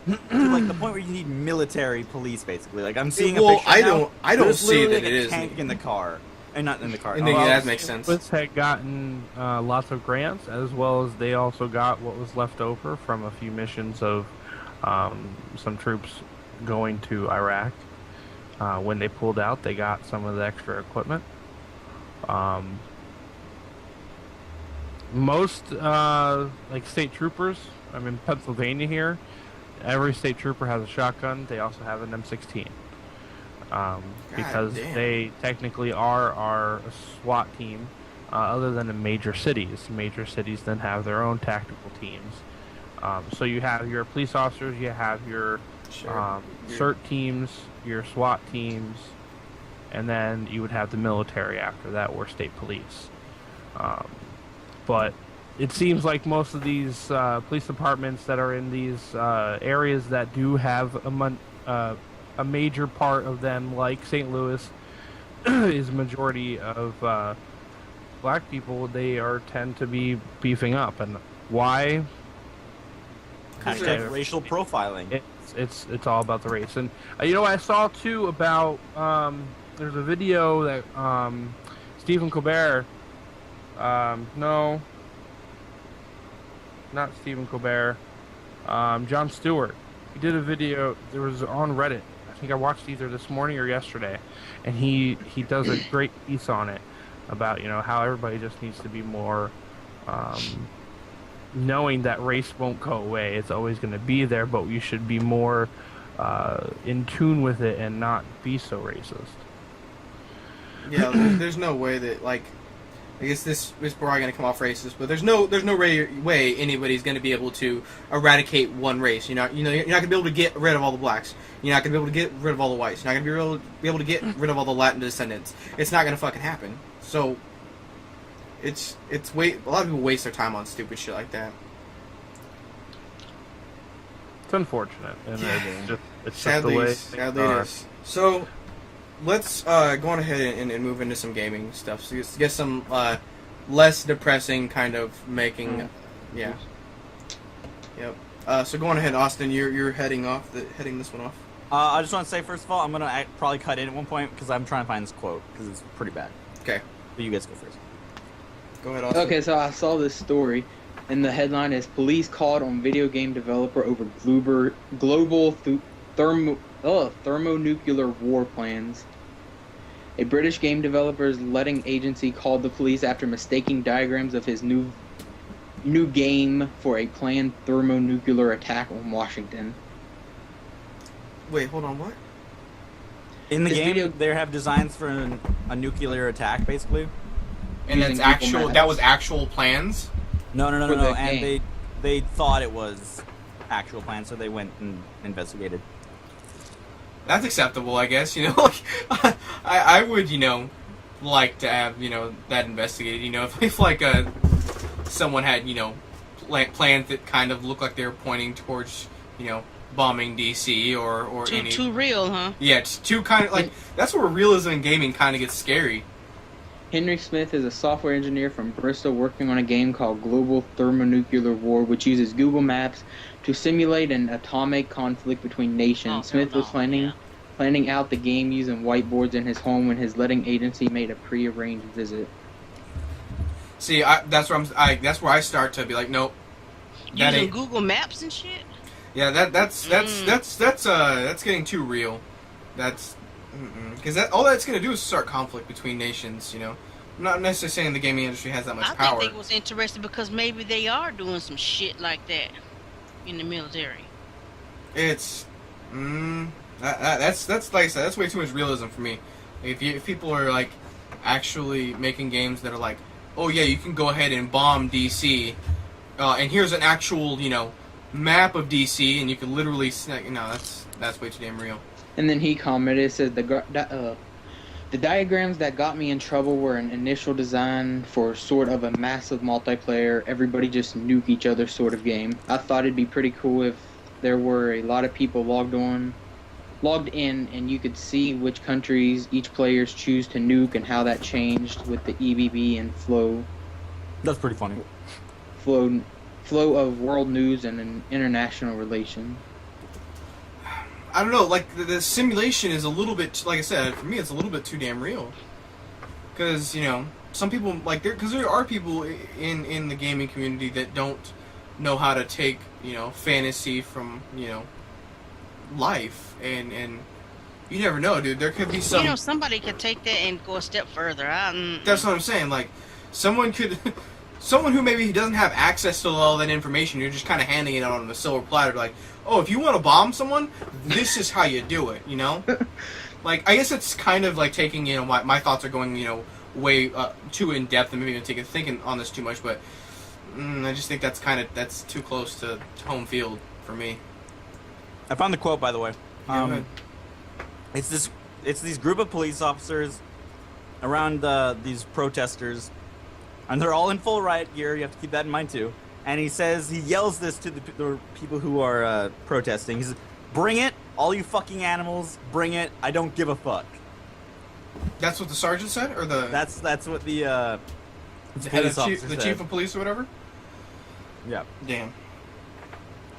To like the point where you need military police, basically. Like I'm seeing a picture now. I don't see that like it a is tank in the car, and not in the car. That makes sense. Louis had gotten lots of grants, as well as they also got what was left over from a few missions of some troops going to Iraq. When they pulled out, they got some of the extra equipment. Most like state troopers, I'm in Pennsylvania here. Every state trooper has a shotgun. They also have an M16 because they technically are our SWAT team, other than in major cities. Major cities then have their own tactical teams. So you have your police officers, you have your CERT teams, your SWAT teams, and then you would have the military after that, or state police. But it seems like most of these police departments that are in these areas that do have a major part of them, like St. Louis, is a majority of black people. They tend to be beefing up, and why? Hashtag racial profiling. It's all about the race, and you know, I saw too about there's a video that Stephen Colbert. No. Not Stephen Colbert, Jon Stewart. He did a video. There was on Reddit. I think I watched either this morning or yesterday, and he does a great piece on it about, you know, how everybody just needs to be more knowing that race won't go away. It's always going to be there, but you should be more in tune with it and not be so racist. Yeah, there's no way that, like, I guess this is probably going to come off racist, but there's no way anybody's going to be able to eradicate one race. You're not going to be able to get rid of all the blacks. You're not going to be able to get rid of all the whites. You're not going to be able to get rid of all the Latin descendants. It's not going to fucking happen. So, a lot of people waste their time on stupid shit like that. It's unfortunate, and Yeah. it's just the way Sadly it is. So, let's go on ahead and move into some gaming stuff. So get some less depressing kind of making. Yeah. Yep. So go on ahead, Austin. You're heading this one off. I just want to say, first of all, I'm gonna probably cut in at one point because I'm trying to find this quote because it's pretty bad. Okay. But you guys go first. Go ahead, Austin. Okay, so I saw this story, and the headline is "Police Called on Video Game Developer Over Global Thermonuclear War Plans." A British game developer's letting agency called the police after mistaking diagrams of his new game for a planned thermonuclear attack on Washington. Wait, hold on. What? In the This game, video- they have designs for a nuclear attack, basically. And Using that's Google actual. Maps. That was actual plans. No. For the And game. they thought it was actual plans, so they went and investigated. That's acceptable, I guess. Like I would, like to have, that investigated. If like someone had, plans that kind of look like they were pointing towards, bombing DC or any. Too real, huh? Yeah, it's too kind of like that's where realism in gaming kind of gets scary. Henry Smith is a software engineer from Bristol working on a game called Global Thermonuclear War, which uses Google Maps to simulate an atomic conflict between nations. Smith was planning out the game using whiteboards in his home when his letting agency made a pre-arranged visit. See, that's where I start to be like, nope. That Using ain't. Google Maps and shit. Yeah, that's getting too real. That's because all that's gonna do is start conflict between nations. I'm not necessarily saying the gaming industry has that much I power. think they was interested because maybe they are doing some shit like that in the military. It's that's like I said, that's way too much realism for me. If people are like actually making games that are like, oh yeah, you can go ahead and bomb DC, and here's an actual map of DC, and you can literally that's way too damn real. And then he commented, said the diagrams that got me in trouble were an initial design for sort of a massive multiplayer, everybody just nuke each other sort of game. I thought it'd be pretty cool if there were a lot of people logged in, and you could see which countries each players choose to nuke and how that changed with the EBB and flow That's pretty funny. flow of world news and an international relation. I don't know, like the simulation is a little bit, like I said, for me it's a little bit too damn real. Because some people there are people in the gaming community that don't know how to take fantasy from life, and you never know, dude. There could be some. Somebody could take that and go a step further. That's what I'm saying. Like someone who maybe doesn't have access to all that information, you're just kind of handing it out on a silver platter, like, oh, if you want to bomb someone, this is how you do it, Like, I guess it's kind of like taking, my thoughts are going, way too in depth, and maybe even thinking on this too much, but I just think that's too close to home field for me. I found the quote, by the way. Go ahead. It's these group of police officers around these protesters, and they're all in full riot gear. You have to keep that in mind too. And he yells this to the people who are protesting. He says, "Bring it, all you fucking animals! Bring it! I don't give a fuck." That's what the sergeant said, or the That's what the head police of officer the said. chief of police or whatever. Yeah. Damn.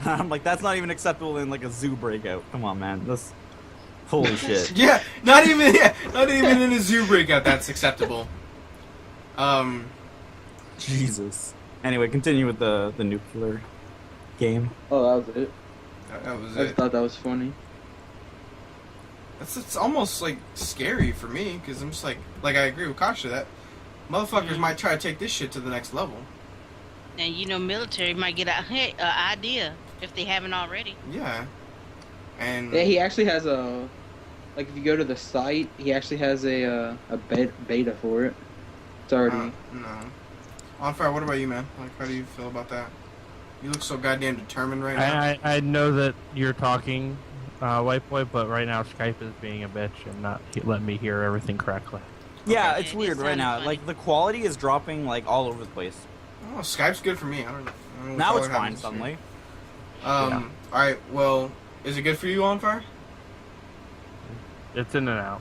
I'm like, that's not even acceptable in like a zoo breakout. Come on, man. That's holy shit. Yeah, not even in a zoo breakout that's acceptable. Jesus. Anyway, continue with the nuclear game. Oh, that was it. That was I just it. thought that was funny. It's almost like scary for me because I'm just like I agree with Kasha that motherfuckers might try to take this shit to the next level. And military might get an idea if they haven't already. Yeah, and Yeah, he actually has a Like if you go to the site, he actually has a beta for it. It's already. No. On Fire, what about you, man? Like, how do you feel about that? You look so goddamn determined right now. I know that you're talking, White Boy, but right now Skype is being a bitch and not letting me hear everything correctly. Yeah, Okay, it's it weird right sounded now. funny. Like the quality is dropping like all over the place. Oh, Skype's good for me. I don't know. what Now color it's it fine happens to me. suddenly. All right. Well, is it good for you, On Fire? It's in and out.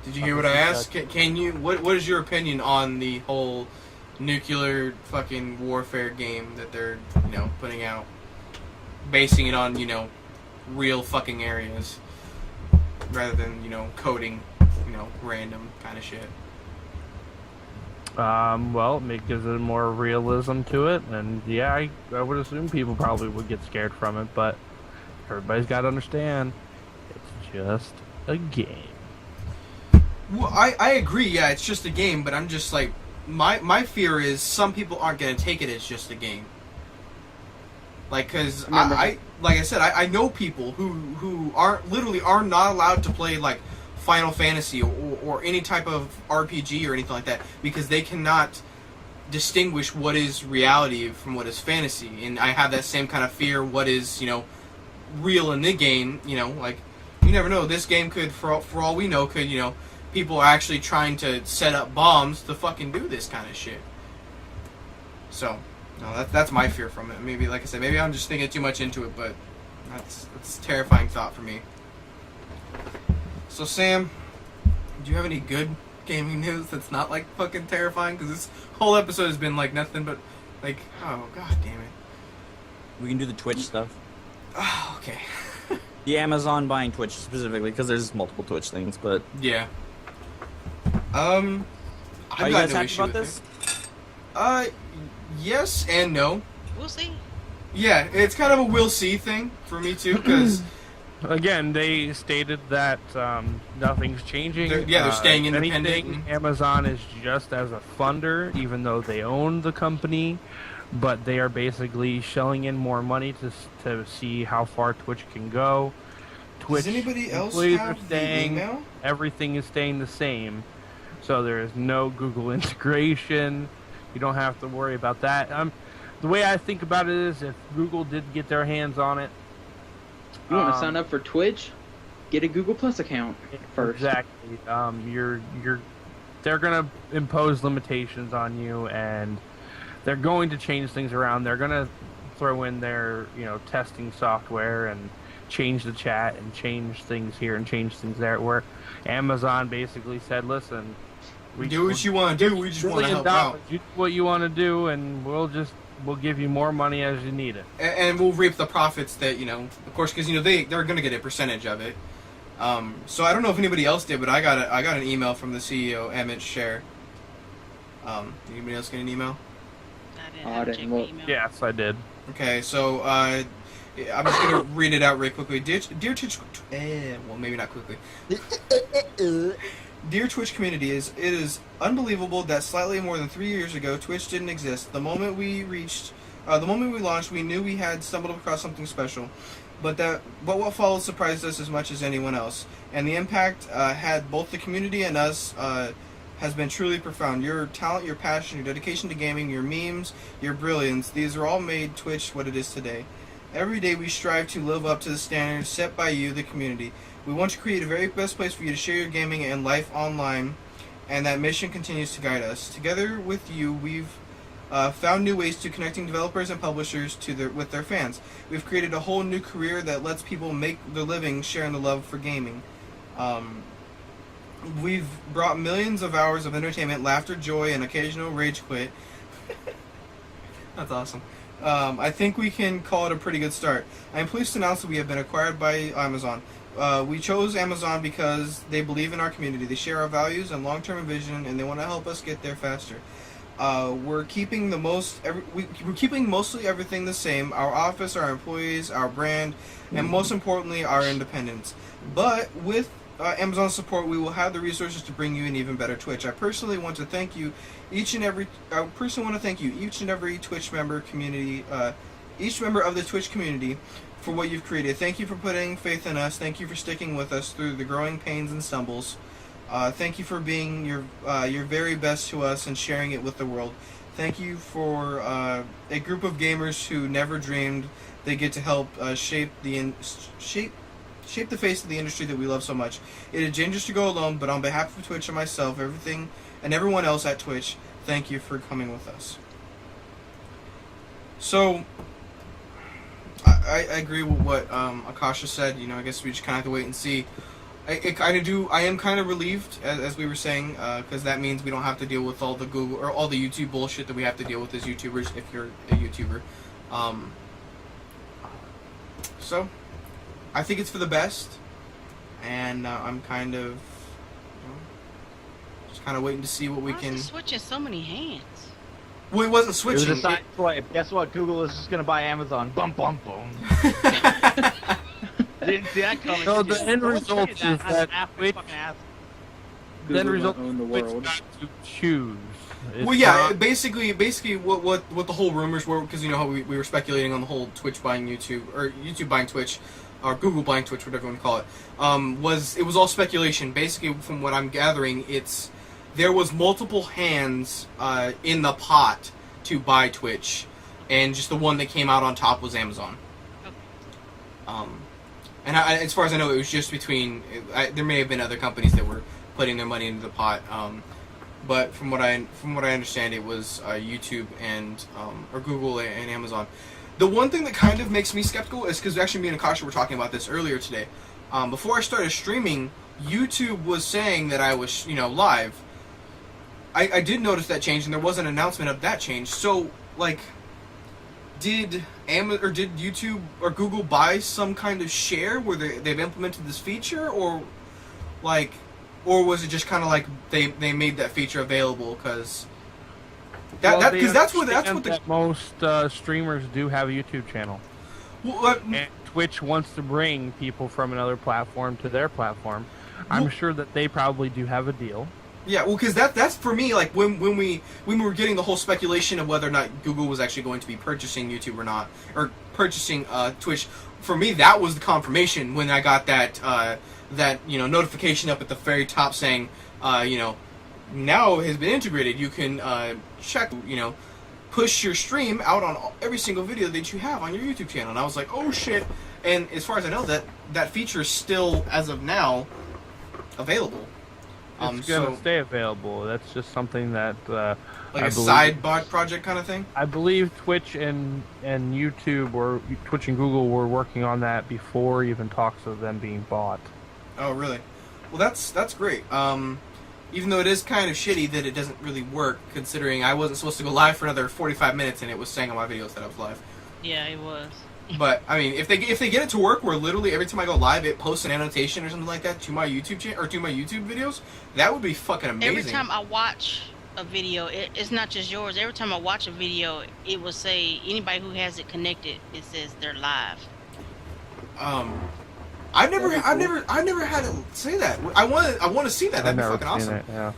Did you hear what I asked? Can you? What is your opinion on the whole nuclear fucking warfare game that they're putting out, basing it on real fucking areas rather than coding random kind of shit? Well, it gives it more realism to it, and yeah, I would assume people probably would get scared from it, but everybody's got to understand, it's just a game. Well, I agree. Yeah, it's just a game, but I'm just like my fear is some people aren't gonna take it as just a game. Like, cause I like I said, I know people who are not allowed to play like Final Fantasy or any type of RPG or anything like that because they cannot distinguish what is reality from what is fantasy. And I have that same kind of fear. What is real in the game? Like you never know. This game could, for all we know, could people are actually trying to set up bombs to fucking do this kind of shit. So, no, that's my fear from it. Maybe, like I said, maybe I'm just thinking too much into it, but that's a terrifying thought for me. So, Sam, do you have any good gaming news that's not, like, fucking terrifying? Because this whole episode has been, like, nothing but, like, oh, god damn it. We can do the Twitch stuff. Oh, okay. The Amazon buying Twitch specifically, because there's multiple Twitch things, but... Yeah. Are I've you got guys no happy issue about with this? it. Yes and no. We'll see. Yeah, it's kind of a we'll see thing for me too, because Again, they stated that nothing's changing. they're staying If independent. anything, Amazon is just as a funder, even though they own the company, but they are basically shelling in more money to see how far Twitch can go. Twitch Does anybody else employees have are the staying. email? Everything is staying the same, so there is no Google integration. You don't have to worry about that. The way I think about it is, if Google did get their hands on it, You want to sign up for Twitch? Get a Google Plus account first. exactly. They're gonna impose limitations on you, and they're going to change things around. They're gonna throw in their testing software and change the chat and change things here and change things there. Where Amazon basically said, "Listen, Do what you want to do. We just want to help out, You do what you want to do, and we'll give you more money as you need it." and we'll reap the profits that of course, because they're gonna get a percentage of it. So I don't know if anybody else did, but I got an email from the CEO, Emmett Share. Anybody else get an email? I didn't check my email. Yes, I did. Okay, so I'm just gonna read it out real quickly. Dear Twitch, well, maybe not quickly. Dear Twitch community, it is unbelievable that slightly more than 3 years ago, Twitch didn't exist. The moment we launched, we knew we had stumbled across something special. But what followed surprised us as much as anyone else, and the impact had both the community and us has been truly profound. Your talent, your passion, your dedication to gaming, your memes, your brilliance, these are all made Twitch what it is today. Every day we strive to live up to the standards set by you, the community. We want to create a very best place for you to share your gaming and life online, and that mission continues to guide us. Together with you, we've found new ways to connecting developers and publishers with their fans. We've created a whole new career that lets people make their living sharing the love for gaming. We've brought millions of hours of entertainment, laughter, joy, and occasional rage quit. That's awesome. I think we can call it a pretty good start. I am pleased to announce that we have been acquired by Amazon. We chose Amazon because they believe in our community. They share our values and long-term vision, and they want to help us get there faster. We're keeping we're keeping mostly everything the same: our office, our employees, our brand, and most importantly, our independence. But with Amazon support, we will have the resources to bring you an even better Twitch. I personally want to thank you, each and every Twitch member community, each member of the Twitch community, for what you've created. Thank you for putting faith in us. Thank you for sticking with us through the growing pains and stumbles. Thank you for being your very best to us and sharing it with the world. Thank you for a group of gamers who never dreamed they get to help shape the face of the industry that we love so much. It is dangerous to go alone, but on behalf of Twitch and myself, everything and everyone else at Twitch, thank you for coming with us. So, I agree with what Akasha said. You know, I guess we just kind of have to wait and see. I am kind of relieved, as we were saying, because that means we don't have to deal with all the Google or all the YouTube bullshit that we have to deal with as YouTubers. If you're a YouTuber, so I think it's for the best, and I'm kind of, you know, just kind of waiting to see what we can. Why is the Switch in so many hands? Well, it wasn't switching. It was a side swipe. Guess what? Google is just gonna buy Amazon. Bum bum bum. Didn't see that coming. So the end result is that Twitch. The end result own the Twitch world. got to choose. It's Well, yeah, not- basically, what the whole rumors were, because you know how we were speculating on the whole Twitch buying YouTube, or YouTube buying Twitch, or Google buying Twitch, whatever you want to call it, was all speculation. Basically, from what I'm gathering, there was multiple hands in the pot to buy Twitch, and just the one that came out on top was Amazon. And as far as I know, it was just between. There may have been other companies that were putting their money into the pot, but from what I understand, it was YouTube and or Google and Amazon. The one thing that kind of makes me skeptical is because actually me and Akasha were talking about this earlier today. Before I started streaming, YouTube was saying that I was live. I did notice that change, and there was an announcement of that change. So like, did YouTube or Google buy some kind of share where they've implemented this feature, or was it just kind of like they made that feature available because that's what most streamers do have a YouTube channel. Well, And Twitch wants to bring people from another platform to their platform. I'm sure that they probably do have a deal. yeah, well, because that's for me, like when we were getting the whole speculation of whether or not Google was actually going to be purchasing YouTube or not, or purchasing Twitch. For me, that was the confirmation when I got that notification up at the very top saying, now it has been integrated. You can check, push your stream out on every single video that you have on your YouTube channel. And I was like, oh shit! And as far as I know, that feature is still, as of now, available. It's going to stay available. That's just something that like a side project kind of thing. I believe Twitch and YouTube, or Twitch and Google, were working on that before even talks of them being bought. Oh, really? Well, that's great. Even though it is kind of shitty that it doesn't really work, considering I wasn't supposed to go live for another 45 minutes, and it was saying on my videos that I was live. Yeah, it was. But I mean, if they get it to work, where literally every time I go live, it posts an annotation or something like that to my YouTube channel or to my YouTube videos, that would be fucking amazing. Every time I watch a video, it's not just yours. Every time I watch a video, it will say anybody who has it connected. It says they're live. I've never had it say that. I want to see that. That'd be fucking awesome. It, yeah.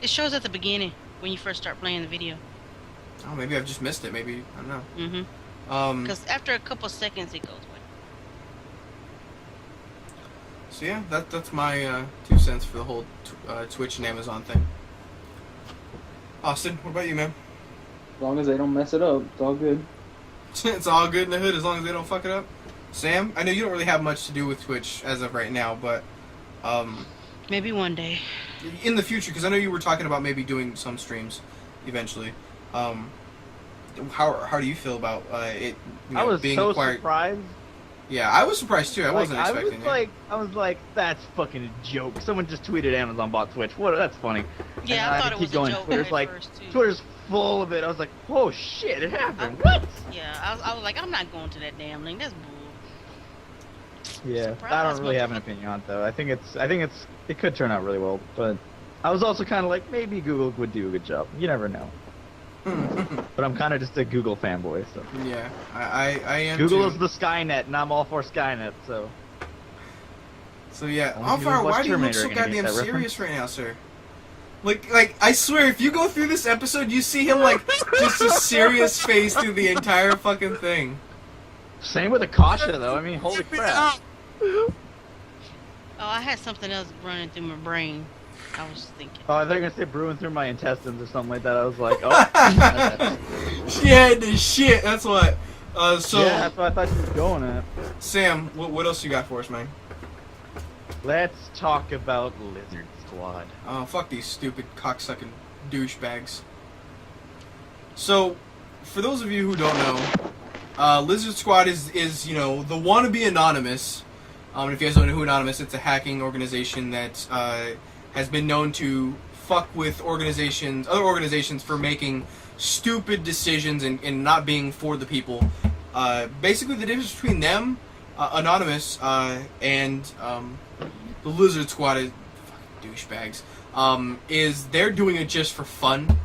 It shows at the beginning when you first start playing the video. Oh, maybe I've just missed it. Maybe I don't know. Mm-hmm. Because after a couple seconds, it goes away. So yeah, that's my 2 cents for the whole Twitch and Amazon thing. Austin, what about you, man? As long as they don't mess it up, it's all good. It's all good in the hood as long as they don't fuck it up. Sam, I know you don't really have much to do with Twitch as of right now, but maybe one day in the future, because I know you were talking about maybe doing some streams eventually. How do you feel about it? I was being so acquired? surprised. Yeah, I was surprised too. I wasn't expecting it. I was like, that's fucking a joke. Someone just tweeted Amazon bought Twitch. What? That's funny. Yeah, And I thought had it to keep was a going. joke Twitter's at like, first, too. Twitter's full of it. I was like, oh shit, it happened. What? Yeah, I was like, I'm not going to that damn link. That's bull. Yeah, Surprised, I don't really but- have an opinion on it though. I think it could turn out really well, but I was also kind of like, maybe Google would do a good job. You never know. But I'm kind of just a Google fanboy, so. Yeah, I am. Google too. is the Skynet, and I'm all for Skynet, so. So yeah, I wonder Alvaro, what's why do you look Terminator so gonna be, goddamn is that serious right now, sir? Like I swear, if you go through this episode, you see him like just a serious face through the entire fucking thing. Same with Akasha, though. I mean, holy crap. Oh, I had something else running through my brain. I was thinking. Oh, I thought you were going to say brewing through my intestines or something like that. I was like, oh. She had this shit. That's what. So yeah, that's what I thought she was going at. Sam, what else you got for us, man? Let's talk about Lizard Squad. Oh, fuck these stupid cocksucking douchebags. So, for those of you who don't know, Lizard Squad is you know, the wannabe Anonymous. If you guys don't know who Anonymous, it's a hacking organization that has been known to fuck with other organizations for making stupid decisions and not being for the people. Basically, the difference between them, Anonymous, and the Lizard Squad is fucking douchebags. Is they're doing it just for fun.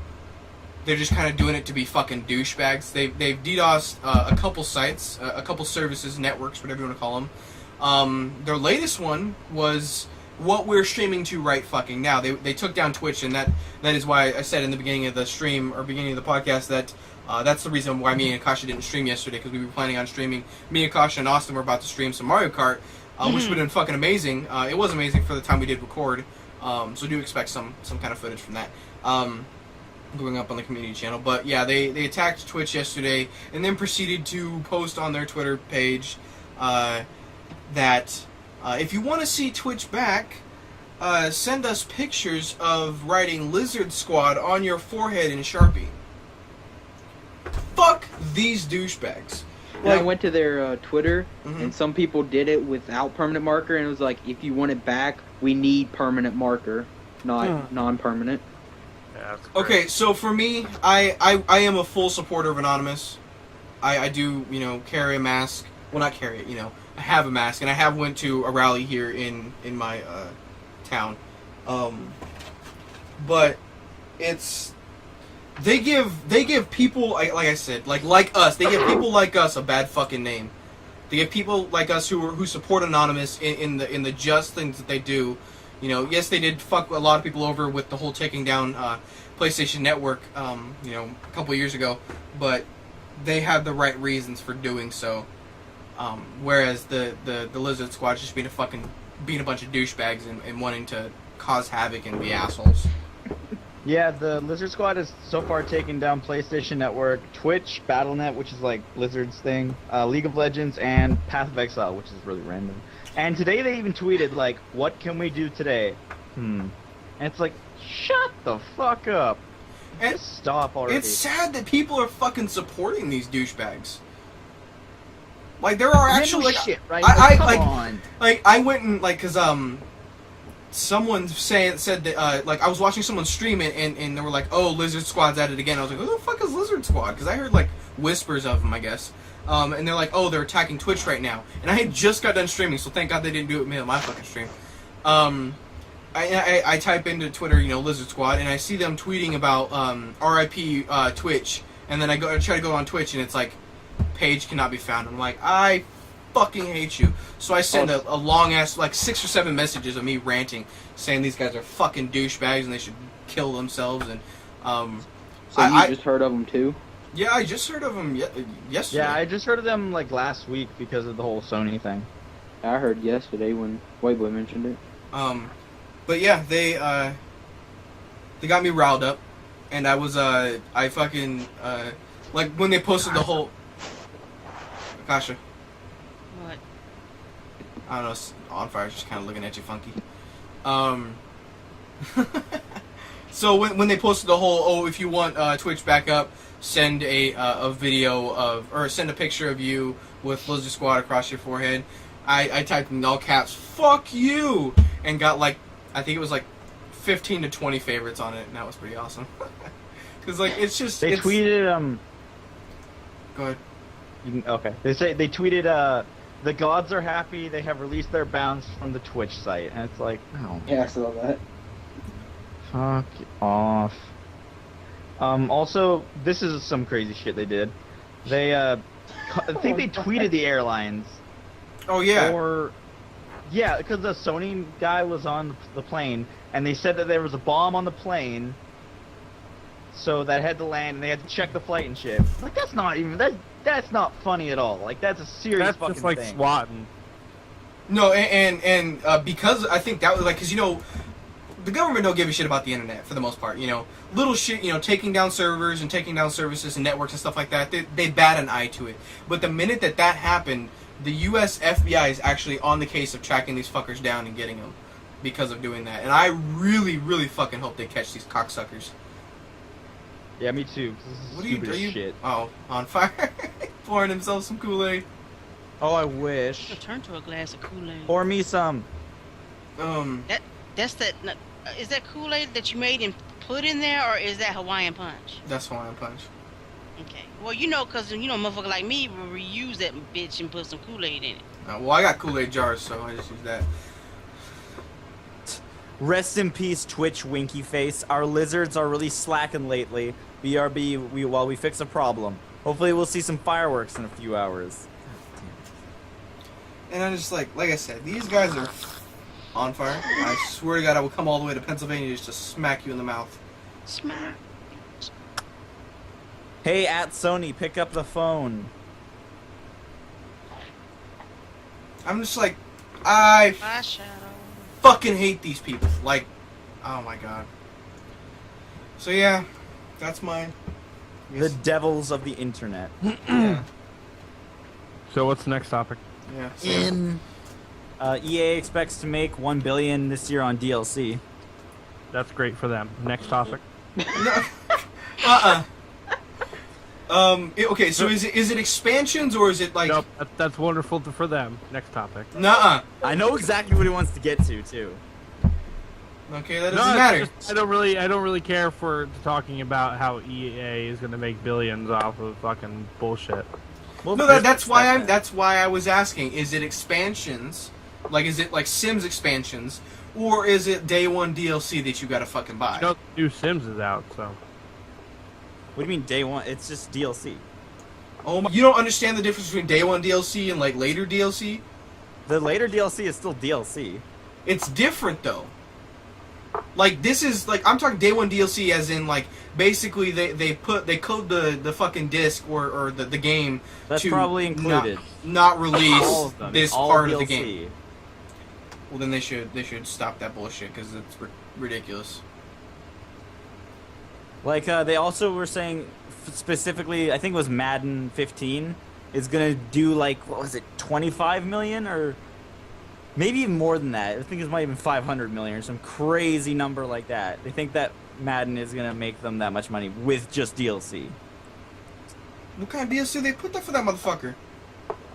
They're just kind of doing it to be fucking douchebags. They've DDoSed a couple sites, a couple services, networks, whatever you want to call them. Their latest one was what we're streaming to right fucking now. They took down Twitch, and that is why I said in the beginning of the stream, or beginning of the podcast, that that's the reason why me and Akasha didn't stream yesterday, because we were planning on streaming. Me, Akasha, and Austin were about to stream some Mario Kart, which would have been fucking amazing. It was amazing for the time we did record, so do expect some kind of footage from that. Going up on the community channel. But yeah, they attacked Twitch yesterday and then proceeded to post on their Twitter page that if you want to see Twitch back, send us pictures of writing Lizard Squad on your forehead in Sharpie. Fuck these douchebags. Well, I went to their Twitter, and some people did it without permanent marker, and it was like, if you want it back, we need permanent marker, not non-permanent. Yeah, that's Okay, so for me, I am a full supporter of Anonymous. I do, you know, carry a mask. Well, not carry it, you know. I have a mask, and I have went to a rally here in my town. But it's... They give people, like I said, like us, they give people like us a bad fucking name. They give people like us who support Anonymous in the just things that they do. You know, yes, they did fuck a lot of people over with the whole taking down PlayStation Network, you know, a couple of years ago, but they have the right reasons for doing so. Whereas the Lizard Squad just being a bunch of douchebags and wanting to cause havoc and be assholes. Yeah, the Lizard Squad has so far taken down PlayStation Network, Twitch, Battle.net, which is like Lizard's thing, League of Legends, and Path of Exile, which is really random. And today they even tweeted, like, what can we do today? And it's like, shut the fuck up. And just stop already. It's sad that people are fucking supporting these douchebags. Like, there are actually, like, shit, right? come on. Like, I went and, like, cause, someone said that, like, I was watching someone stream it, and they were like, oh, Lizard Squad's at it again. I was like, who the fuck is Lizard Squad? Because I heard, like, whispers of them, I guess. And they're like, oh, they're attacking Twitch right now. And I had just got done streaming, so thank God they didn't do it on my fucking stream. I type into Twitter, you know, Lizard Squad, and I see them tweeting about RIP Twitch, and then I try to go on Twitch, and it's like, page cannot be found. I'm like, I fucking hate you. So I send a long ass, like 6 or 7 messages of me ranting, saying these guys are fucking douchebags and they should kill themselves. And so you just heard of them too? Yeah, I just heard of them yesterday. Yeah, I just heard of them like last week because of the whole Sony thing. I heard yesterday when Whiteboy mentioned it. But yeah, they got me riled up, and I was I fucking like when they posted the whole. Akasha. What? I don't know. On Fire's just kind of looking at you funky. So when they posted the whole, oh, if you want Twitch back up, send a video of, or send a picture of you with Lizard Squad across your forehead. I typed in all caps, fuck you, and got like, I think it was like 15 to 20 favorites on it, and that was pretty awesome. Because like it's just they tweeted Go ahead. Okay. They tweeted the gods are happy they have released their bounce from the Twitch site, and it's like, oh. Yeah, I saw that. Fuck off. Also, this is some crazy shit they did. They I think they tweeted the airlines. Oh yeah. Or yeah, because the Sony guy was on the plane, and they said that there was a bomb on the plane, so that had to land, and they had to check the flight and shit. Like, that's not even, that's that's not funny at all. Like, that's a serious That's fucking just like thing. swatting. No, and because I think that was like, because the government don't give a shit about the internet for the most part. Little shit, taking down servers and taking down services and networks and stuff like that. They bat an eye to it. But the minute that happened, the U.S. FBI is actually on the case of tracking these fuckers down and getting them because of doing that. And I really, really fucking hope they catch these cocksuckers. Yeah, me too. This is stupid as shit. Oh, on fire, pouring himself some Kool-Aid. Oh, I wish. Turn to a glass of Kool-Aid. Pour me some. Is that Kool-Aid that you made and put in there, or is that Hawaiian Punch? That's Hawaiian Punch. Okay. Well, because motherfucker like me will reuse that bitch and put some Kool-Aid in it. Well, I got Kool-Aid jars, so I just use that. Rest in peace, Twitch Winky Face. Our lizards are really slacking lately. BRB, while we fix a problem. Hopefully we'll see some fireworks in a few hours. And I'm just like I said, these guys are on fire. I swear to God, I will come all the way to Pennsylvania just to smack you in the mouth. Smack. Hey, at Sony, pick up the phone. I'm just like, I My shadow. fucking hate these people. Like, oh my God. So yeah, that's mine. The devils of the internet. Yeah. So what's the next topic? Yeah. So EA expects to make $1 billion this year on DLC. That's great for them. Next topic. Okay, so is it expansions or is it like? Nope, that's wonderful for them. Next topic. Nuh-uh. I know exactly what he wants to get to, too. Okay, that No, doesn't it's matter. just- I don't really care for talking about how EA is going to make billions off of fucking bullshit. Well, No, that's why I was asking. Is it expansions? Like, is it like Sims expansions, or is it day one DLC that you gotta fucking buy? You know, new Sims is out, so. What do you mean day one? It's just DLC. Oh my, you don't understand the difference between day one DLC and like later DLC? The later DLC is still DLC. It's different though. Like this is like I'm talking day one DLC as in like basically they code the fucking disc or the game That's to probably included. not release All of them. this It's all part DLC. of the game. Well then they should stop that bullshit because it's ridiculous. Like they also were saying specifically, I think it was Madden 15 is gonna do like what was it, 25 million or maybe even more than that. I think it might even 500 million or some crazy number like that. They think that Madden is gonna make them that much money with just DLC. What kind of DLC they put there for that motherfucker?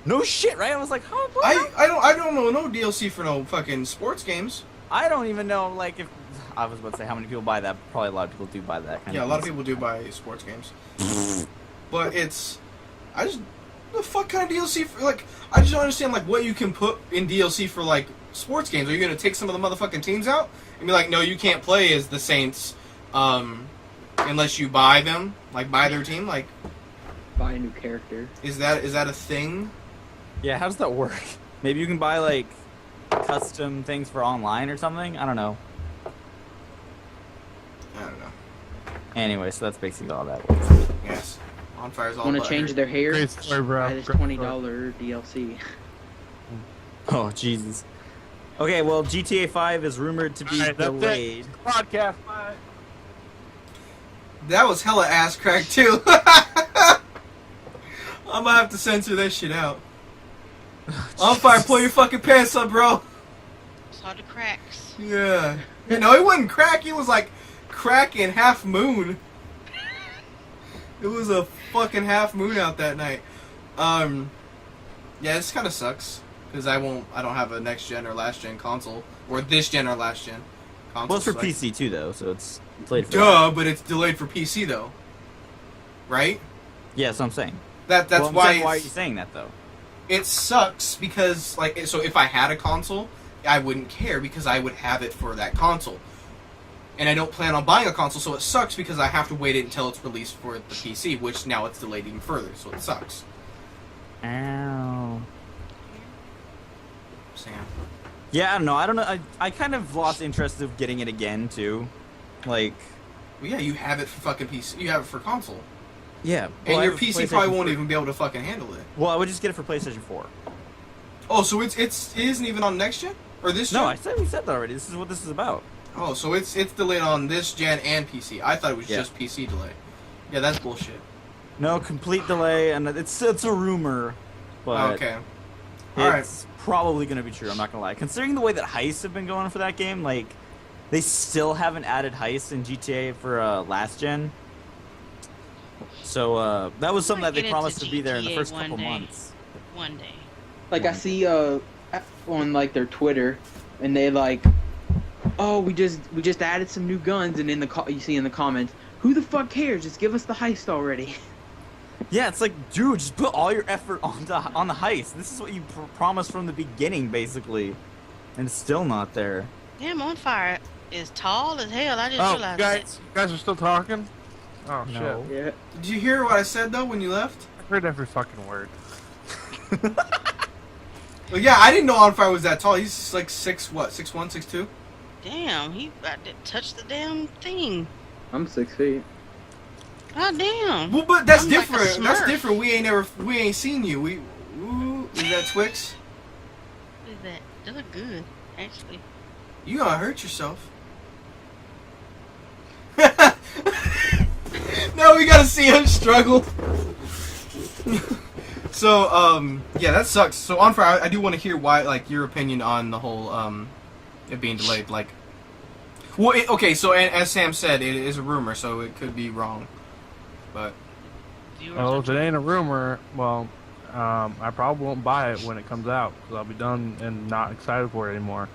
No shit, right? I was like, huh? What? I don't know no DLC for no fucking sports games. I don't even know like if I was about to say how many people buy that. Probably a lot of people do buy that kind Yeah, a of lot of people do buy sports games. But the fuck kind of DLC for, like, I just don't understand, like, what you can put in DLC for, like, sports games. Are you going to take some of the motherfucking teams out? And be like, no, you can't play as the Saints, unless you buy them, like, buy their team, like... Buy a new character. Is that a thing? Yeah, how does that work? Maybe you can buy, like, custom things for online or something? I don't know. I don't know. Anyway, so that's basically all that was. Yes. On Fire's all Want to butt change hurt. their hair? Great story, bro. Buy this Great $20 DLC. Oh, Jesus. Okay, well, GTA 5 is rumored to be Alright, that's it. delayed. Podcast. Bye. That was hella ass crack, too. I'm gonna have to censor that shit out. On Fire, pull your fucking pants up, bro. Saw the cracks. Yeah. No, it wasn't crack. It was like crack and half moon. It was a fucking half moon out that night. Yeah, this kind of sucks because I don't have a next gen or last gen console or this gen or last gen console. Well, it's for so PC too, though, so it's delayed for Duh, but it's delayed for PC though, right? Yeah, that's what I'm saying. That's Well, I'm why. saying, why are you saying that, though? It sucks because, like, so if I had a console, I wouldn't care because I would have it for that console. And I don't plan on buying a console, so it sucks because I have to wait it until it's released for the PC, which now it's delayed even further, so it sucks. Ow. Sam. Yeah, I don't know. I don't know. I kind of lost interest of getting it again, too. Like... Well, yeah, you have it for fucking PC. You have it for console. Yeah. And your PC probably won't even be able to fucking handle it. Well, I would just get it for PlayStation 4. Oh, so it isn't even on next gen? Or this gen? No, we said that already. This is what this is about. Oh, so it's delayed on this gen and PC. I thought it was just PC delay. Yeah, that's bullshit. No, complete delay, and it's a rumor, but okay. it's probably going to be true, I'm not going to lie. Considering the way that heists have been going for that game, like, they still haven't added heists in GTA for last gen. So, that was something that they promised to be there in the first couple months. One day. Like, I see on, like, their Twitter, and they, like, oh, we just added some new guns, and you see in the comments, who the fuck cares? Just give us the heist already. Yeah, it's like, dude, just put all your effort on the heist. This is what you promised from the beginning, basically, and it's still not there. Damn, On Fire is tall as hell. I just realized you guys are still talking? Oh, No. shit. Yeah. Did you hear what I said, though, when you left? I heard every fucking word. Well, yeah, I didn't know On Fire was that tall. He's like 6'1", 6'2"? Damn, he about to touch the damn thing. I'm 6 feet. God damn. Well, but that's I'm like a different. That's Smurf. different. We ain't seen you. Is that Twix? What is that? They look good, actually. You gonna hurt yourself. No, we gotta see him struggle. So, yeah, that sucks. So, On Fire, I do want to hear why, like, your opinion on the whole, it being delayed. Like, well, okay, so, as Sam said, it is a rumor, so it could be wrong. But, Well, if it ain't a rumor, well, I probably won't buy it when it comes out, because I'll be done and not excited for it anymore.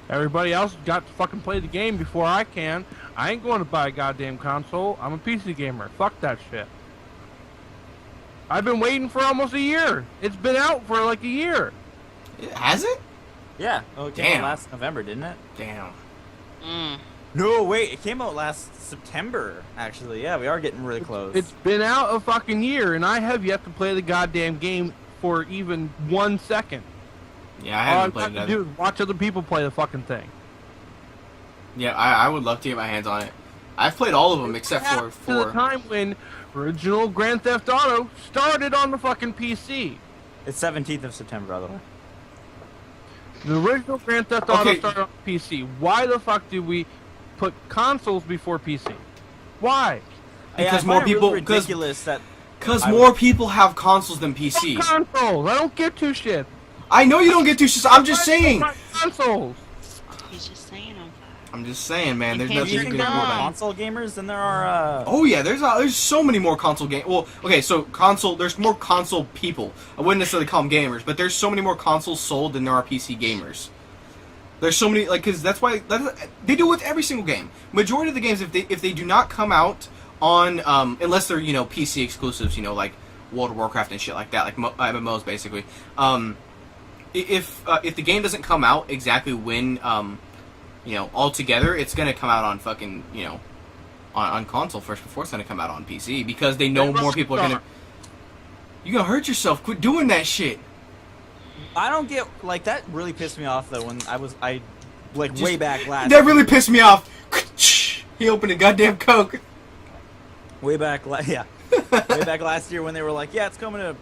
Everybody else got to fucking play the game before I can. I ain't going to buy a goddamn console. I'm a PC gamer. Fuck that shit. I've been waiting for almost a year. It's been out for like a year. has it? Yeah. Oh, it came out last November, didn't it? Damn. No, wait. It came out last September, actually. Yeah, we are getting really close. It's been out a fucking year, and I have yet to play the goddamn game for even 1 second. Yeah, I All haven't I played have that. to do is watch other people play the fucking thing. Yeah, I would love to get my hands on it. I've played all of them except for To the 4. time when original Grand Theft Auto started on the fucking PC. It's 17th of September, by the way. The original Grand Theft Auto Okay. started on PC. Why the fuck did we put consoles before PC? Why? Because I more find it people- really ridiculous that Because I more people have consoles than PC. Consoles. I don't get two shit. I know you don't get to shit. I'm just saying. My consoles. He's just saying On Fire. I'm just saying, man. There's can't nothing you you can think do there are more about it. console gamers than there are. Oh yeah, there's so many more console game. Well, okay, so there's more console people. I wouldn't necessarily call them gamers, but there's so many more consoles sold than there are PC gamers. There's so many, like, because that's why they do it with every single game. Majority of the games, if they do not come out on, unless they're PC exclusives, like World of Warcraft and shit like that, like MMOs basically. If the game doesn't come out exactly when all together, it's gonna come out on fucking on console first before it's gonna come out on PC because they know more people are gonna. You gonna hurt yourself. Quit doing that shit. I don't get like that. Really pissed me off though when I way back last. That really pissed me off. He opened a goddamn Coke. Way back last year when they were like, yeah, it's coming to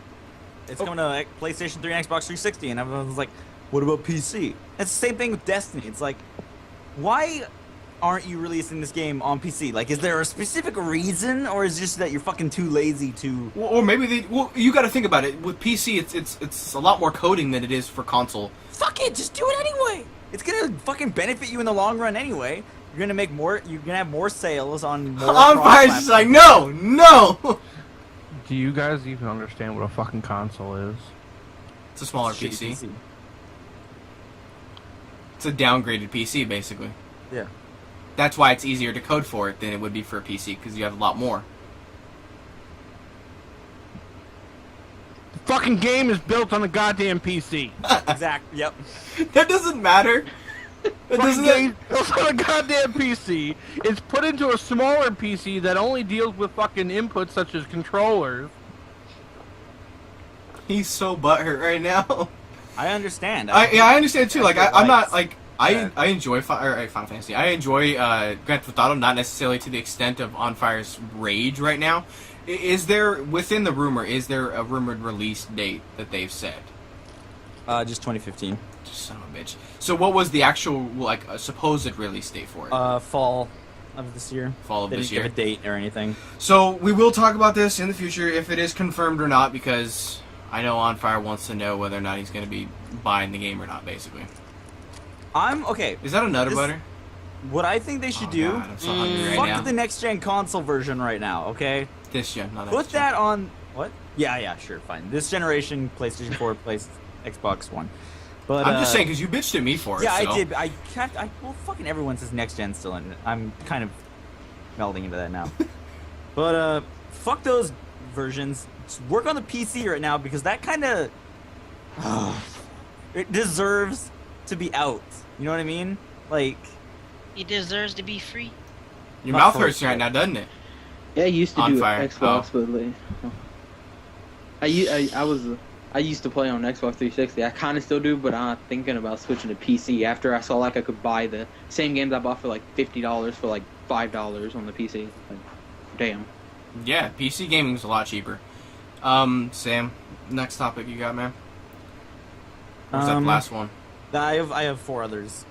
PlayStation 3 and Xbox 360, and everyone was like, what about PC? It's the same thing with Destiny. It's like, why aren't you releasing this game on PC? Like, is there a specific reason, or is it just that you're fucking too lazy to? Or maybe you got to think about it. With PC, it's a lot more coding than it is for console. Fuck it, just do it anyway. It's gonna fucking benefit you in the long run anyway. You're gonna make more. You're gonna have more sales on more. On Fire's just like, no. Do you guys even understand what a fucking console is? It's a smaller PC. It's a downgraded PC, basically. Yeah. That's why it's easier to code for it than it would be for a PC, because you have a lot more. The fucking game is built on a goddamn PC. Exactly. Yep. That doesn't matter. That Fucking doesn't. game built on a goddamn PC. It's put into a smaller PC that only deals with fucking inputs such as controllers. He's so butthurt right now. I understand. I understand too. Like I'm not like Yeah. I enjoy Final Fantasy. I enjoy Grand Theft Auto, not necessarily to the extent of On Fire's rage right now. Is there, within the rumor, is there a rumored release date that they've said? Just 2015. Son of a bitch. So what was the actual, like, supposed release date for it? Fall of this year. Fall of They this didn't year. give a date or anything. So we will talk about this in the future if it is confirmed or not, because I know On Fire wants to know whether or not he's going to be buying the game or not, basically. Okay. Is that a Nutter Butter? What I think they should do, God, I'm so hungry right fuck now. the next-gen console version right now, okay? This gen, not Put next gen. that on... What? Yeah, sure, fine. This generation, PlayStation 4, Xbox One. But, I'm just saying, because you bitched at me for it. Yeah, so. I did. Well, fucking everyone says next-gen still, and I'm kind of melding into that now. But, fuck those versions. Just work on the PC right now, because that kind of... it deserves to be out. You know what I mean? Like... He deserves to be free. Your Not mouth for hurts it. right now, doesn't it? Yeah, I used to On do Fire. Xbox, Oh. but like, I used to play on Xbox 360. I kind of still do, but I'm thinking about switching to PC after I saw like I could buy the same games I bought for like $50 for like $5 on the PC. Like, damn. Yeah, PC gaming is a lot cheaper. Sam, next topic you got, man? Or was that the last one? I have 4 others.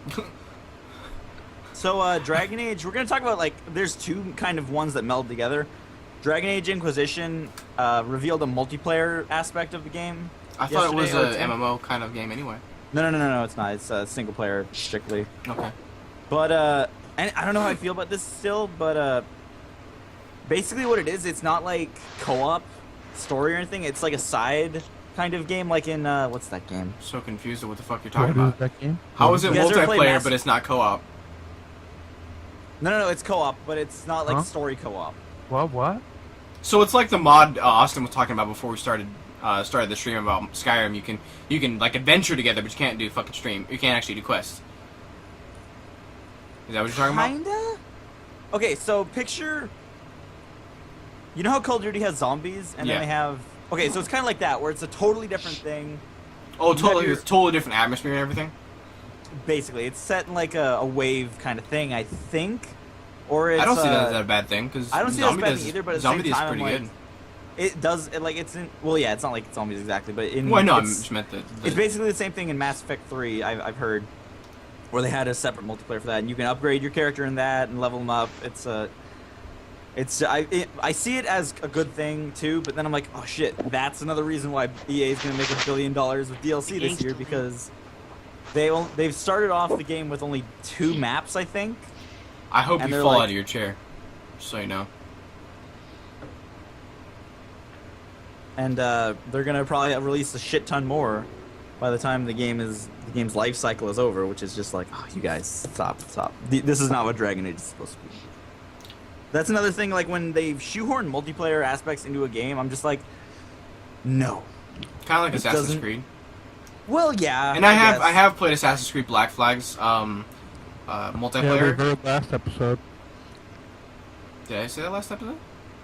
So, Dragon Age, we're going to talk about, like, there's 2 kind of ones that meld together. Dragon Age Inquisition revealed a multiplayer aspect of the game. I thought it was yesterday, a or today. MMO kind of game anyway. No, it's not. It's single player, strictly. Okay. But, and I don't know how I feel about this still, but, basically what it is, it's not, like, co-op story or anything. It's, like, a side kind of game, like in, what's that game? So confused at what the fuck you're talking What is about. that game? How is it You guys ever play multiplayer, Mass- but it's not co-op? No, it's co-op, but it's not, like, Huh? story co-op. What? So it's like the mod Austin was talking about before we started the stream about Skyrim. You can like adventure together, but you can't do fucking stream. You can't actually do quests. Is that what you're talking about? Kinda? Okay, so picture... You know how Call of Duty has zombies, and Yeah. then they have... Okay, so it's kind of like that, where it's a totally different thing. Oh, You have totally. your- It's totally different atmosphere and everything. Basically, it's set in like a wave kind of thing, I think. Or it's... I don't see that as a bad thing because I don't see that as a bad thing either, but at the Zombie same is time, pretty I'm like, good. It does... It's in... Well, yeah, it's not like zombies exactly, but in... Well, no, I it's- just meant that. It's basically the same thing in Mass Effect 3, I've heard, where they had a separate multiplayer for that, and you can upgrade your character in that and level them up. I see it as a good thing too, but then I'm like, oh shit, that's another reason why EA is gonna make $1 billion with DLC this year, because they've started off the game with only 2 maps, I think. I hope and you they're fall like- out of your chair, just so you know. And they're gonna probably release a shit ton more by the time the game's life cycle is over, which is just like, oh, you guys, stop. This is not what Dragon Age is supposed to be. That's another thing, like when they shoehorn multiplayer aspects into a game, I'm just like, no. Kind of like It Assassin's doesn't- Creed. Well, yeah. And I guess. have played Assassin's Creed Black Flag's Yeah, we multiplayer. heard last episode. Did I say that last episode?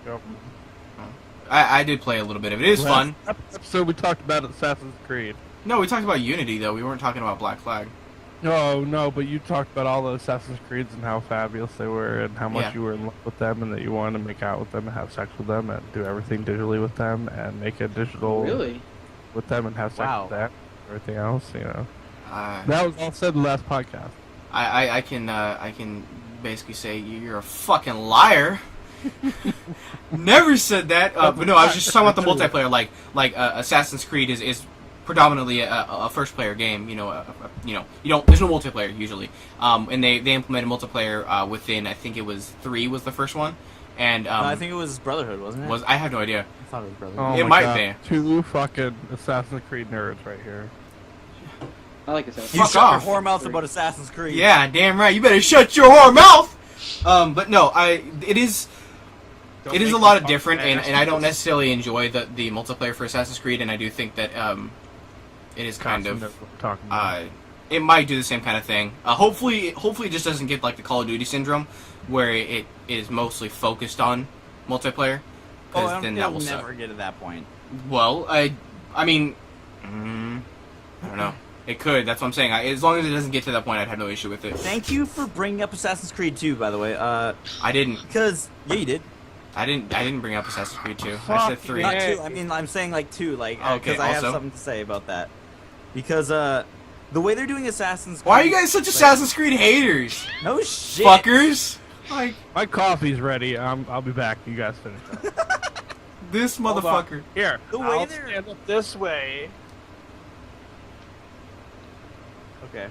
Yep. I did play a little bit of it. It is fun. Last episode we talked about Assassin's Creed. No, we talked about Unity though. We weren't talking about Black Flag. No, but you talked about all the Assassin's Creeds and how fabulous they were and how much Yeah. you were in love with them and that you wanted to make out with them and have sex with them and do everything digitally with them and make a digital Really? with them and have sex Wow. with that everything else, you know. I That was all said in the last podcast. can basically say you're a fucking liar. Never said that. But no, I was just talking about the multiplayer. Like Assassin's Creed is predominantly a first player game. You know, there's no multiplayer usually. And they implemented multiplayer within, I think it was 3 was the first one, and No, I think it was Brotherhood, wasn't it? I have no idea. I thought it was Brotherhood. Oh It my might God. be. 2 fucking Assassin's Creed nerds right here. I like Assassin's You Fuck shut off. your whore mouth about Assassin's Creed. Yeah, damn right. You better shut your whore mouth. But no, it is a lot of different, and I don't necessarily enjoy the multiplayer for Assassin's Creed, and I do think that it is kind Knows of what we're talking about. it might do the same kind of thing. Hopefully it just doesn't get like the Call of Duty syndrome, where it is mostly focused on multiplayer, Oh, because then that it'll will never suck. get to that point. Well, I mean, I don't know. It could. That's what I'm saying. As long as it doesn't get to that point, I'd have no issue with it. Thank you for bringing up Assassin's Creed 2, by the way. I didn't. Because, yeah, you did. I didn't bring up Assassin's Creed 2. I Fuck said 3. Not 2. I mean, I'm saying like 2, like because I have also. something to say about that. Because the way they're doing Assassin's Creed. Why are you guys such Assassin's Creed haters? No shit. Fuckers. Like My coffee's ready. I'll be back. You guys finish up. this Hold on. motherfucker. Here, The way I'll they're- stand up this way. Okay.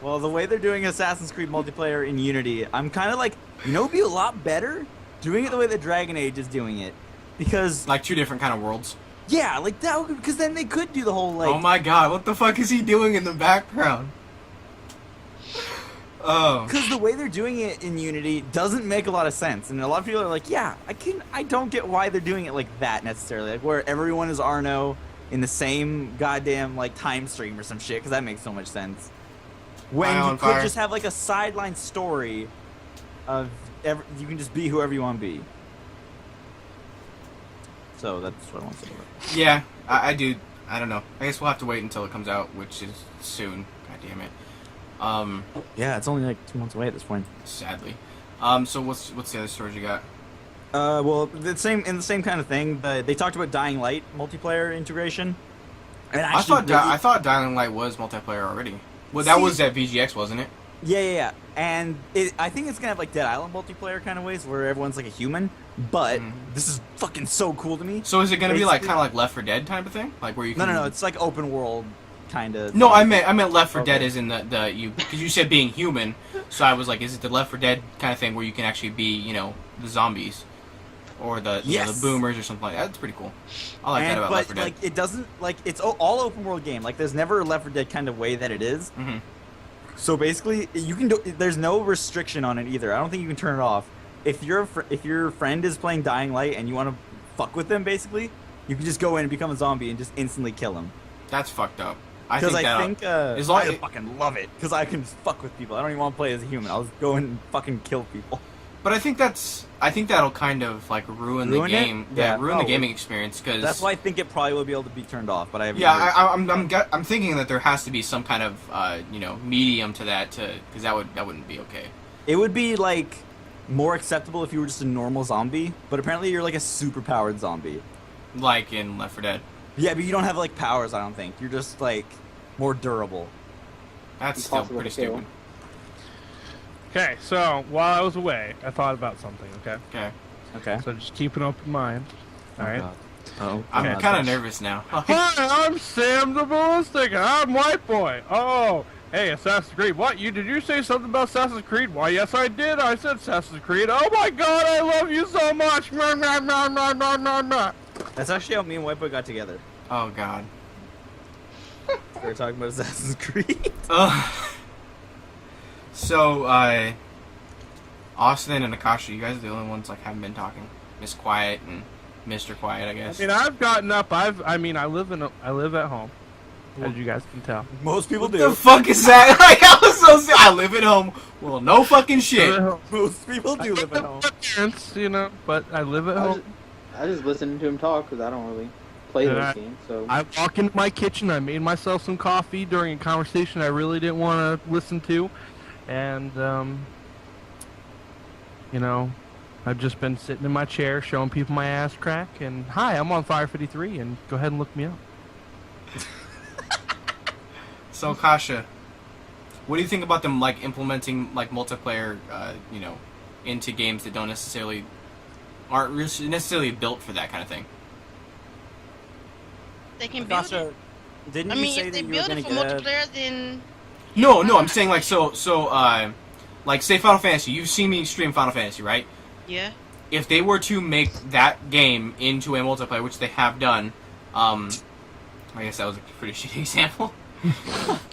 Well, the way they're doing Assassin's Creed multiplayer in Unity, I'm kind of like, it'd be a lot better doing it the way that Dragon Age is doing it, because Like 2 different kind of worlds. yeah, like that, because then they could do the whole like. Oh my god, what the fuck is he doing in the background? Oh. Because the way they're doing it in Unity doesn't make a lot of sense, and a lot of people are like, "Yeah, I don't get why they're doing it like that necessarily, like where everyone is Arno in the same goddamn like time stream or some shit." Because that makes so much sense. When Eye you on could fire. just have like a sideline story of you can just be whoever you want to be. So that's what I want to say about it. Yeah, I do. I don't know. I guess we'll have to wait until it comes out, which is soon. God damn it. Yeah, it's only like 2 months away at this point. Sadly. So what's the other stories you got? Well, the same kind of thing. They talked about Dying Light multiplayer integration. And I thought Dying Light was multiplayer already. Well, that See- was at VGX, wasn't it? Yeah. And I think it's gonna have like Dead Island multiplayer kind of ways where everyone's like a human. But this is fucking so cool to me. So is it gonna be like Basically- kind of like Left 4 Dead type of thing, like where you can? No. It's like open world kind of. No, I meant Left 4 Dead Okay. as in the you, because you said being human, so I was like, is it the Left 4 Dead kind of thing where you can actually be, the zombies, or the Yes. the boomers or something like that? That's pretty cool. I like that about but Left 4 Dead. like it doesn't like it's all open world game. Like there's never a Left 4 Dead kind of way that it is. Mhm. So basically, you can do. There's no restriction on it either. I don't think you can turn it off. If your friend is playing Dying Light and you want to fuck with them, basically, you can just go in and become a zombie and just instantly kill them. That's fucked up. Because I that think as long- I fucking love it. Because I can fuck with people. I don't even want to play as a human. I'll just go in and fucking kill people. But I think that'll kind of like ruin the Ruin it? game. Yeah, Yeah, ruin the probably. gaming experience because That's why I think it probably will be able to be turned off. But I haven't. Yeah, heard. I'm thinking that there has to be some kind of medium to that because that wouldn't be okay. It would be like more acceptable if you were just a normal zombie. But apparently you're like a super powered zombie. Like in Left 4 Dead. Yeah, but you don't have like powers. I don't think you're just like more durable. That's still Impossible pretty to kill. stupid. Okay, so while I was away, I thought about something. Okay, Okay, Okay. so just keep an open mind. All right. Oh. I'm Okay. kind of nervous now. Hi, I'm Sam the Ballistic, and I'm White Boy. Oh, hey, Assassin's Creed. What? Did you say something about Assassin's Creed? Why, yes, I did. I said Assassin's Creed. Oh my God, I love you so much. Mwah, mwah, mwah, mwah, mwah, mwah, mwah. That's actually how me and White Boy got together. Oh God. We were talking about Assassin's Creed. So, Austin and Akasha, you guys are the only ones like haven't been talking. Miss Quiet and Mr. Quiet, I guess. I mean, I've gotten up. I live at home, as you guys can tell. Most people What do. the fuck is that? Like, I live at home. Well, no fucking shit. Most people do live at home. Parents, but I live at home. I just listen to him talk because I don't really play And those games. So I walk into my kitchen. I made myself some coffee during a conversation I really didn't want to listen to, and I've just been sitting in my chair showing people my ass crack. And hi, I'm on Fire 53, and go ahead and look me up. So, Akasha, what do you think about them like implementing like multiplayer, into games that aren't necessarily built for that kind of thing? They can build it. Gotcha. Didn't I you mean, say if that they you were build gonna it for get a... multiplayer, then No, I'm saying like like say Final Fantasy. You've seen me stream Final Fantasy, right? yeah. If they were to make that game into a multiplayer, which they have done, I guess that was a pretty shitty example.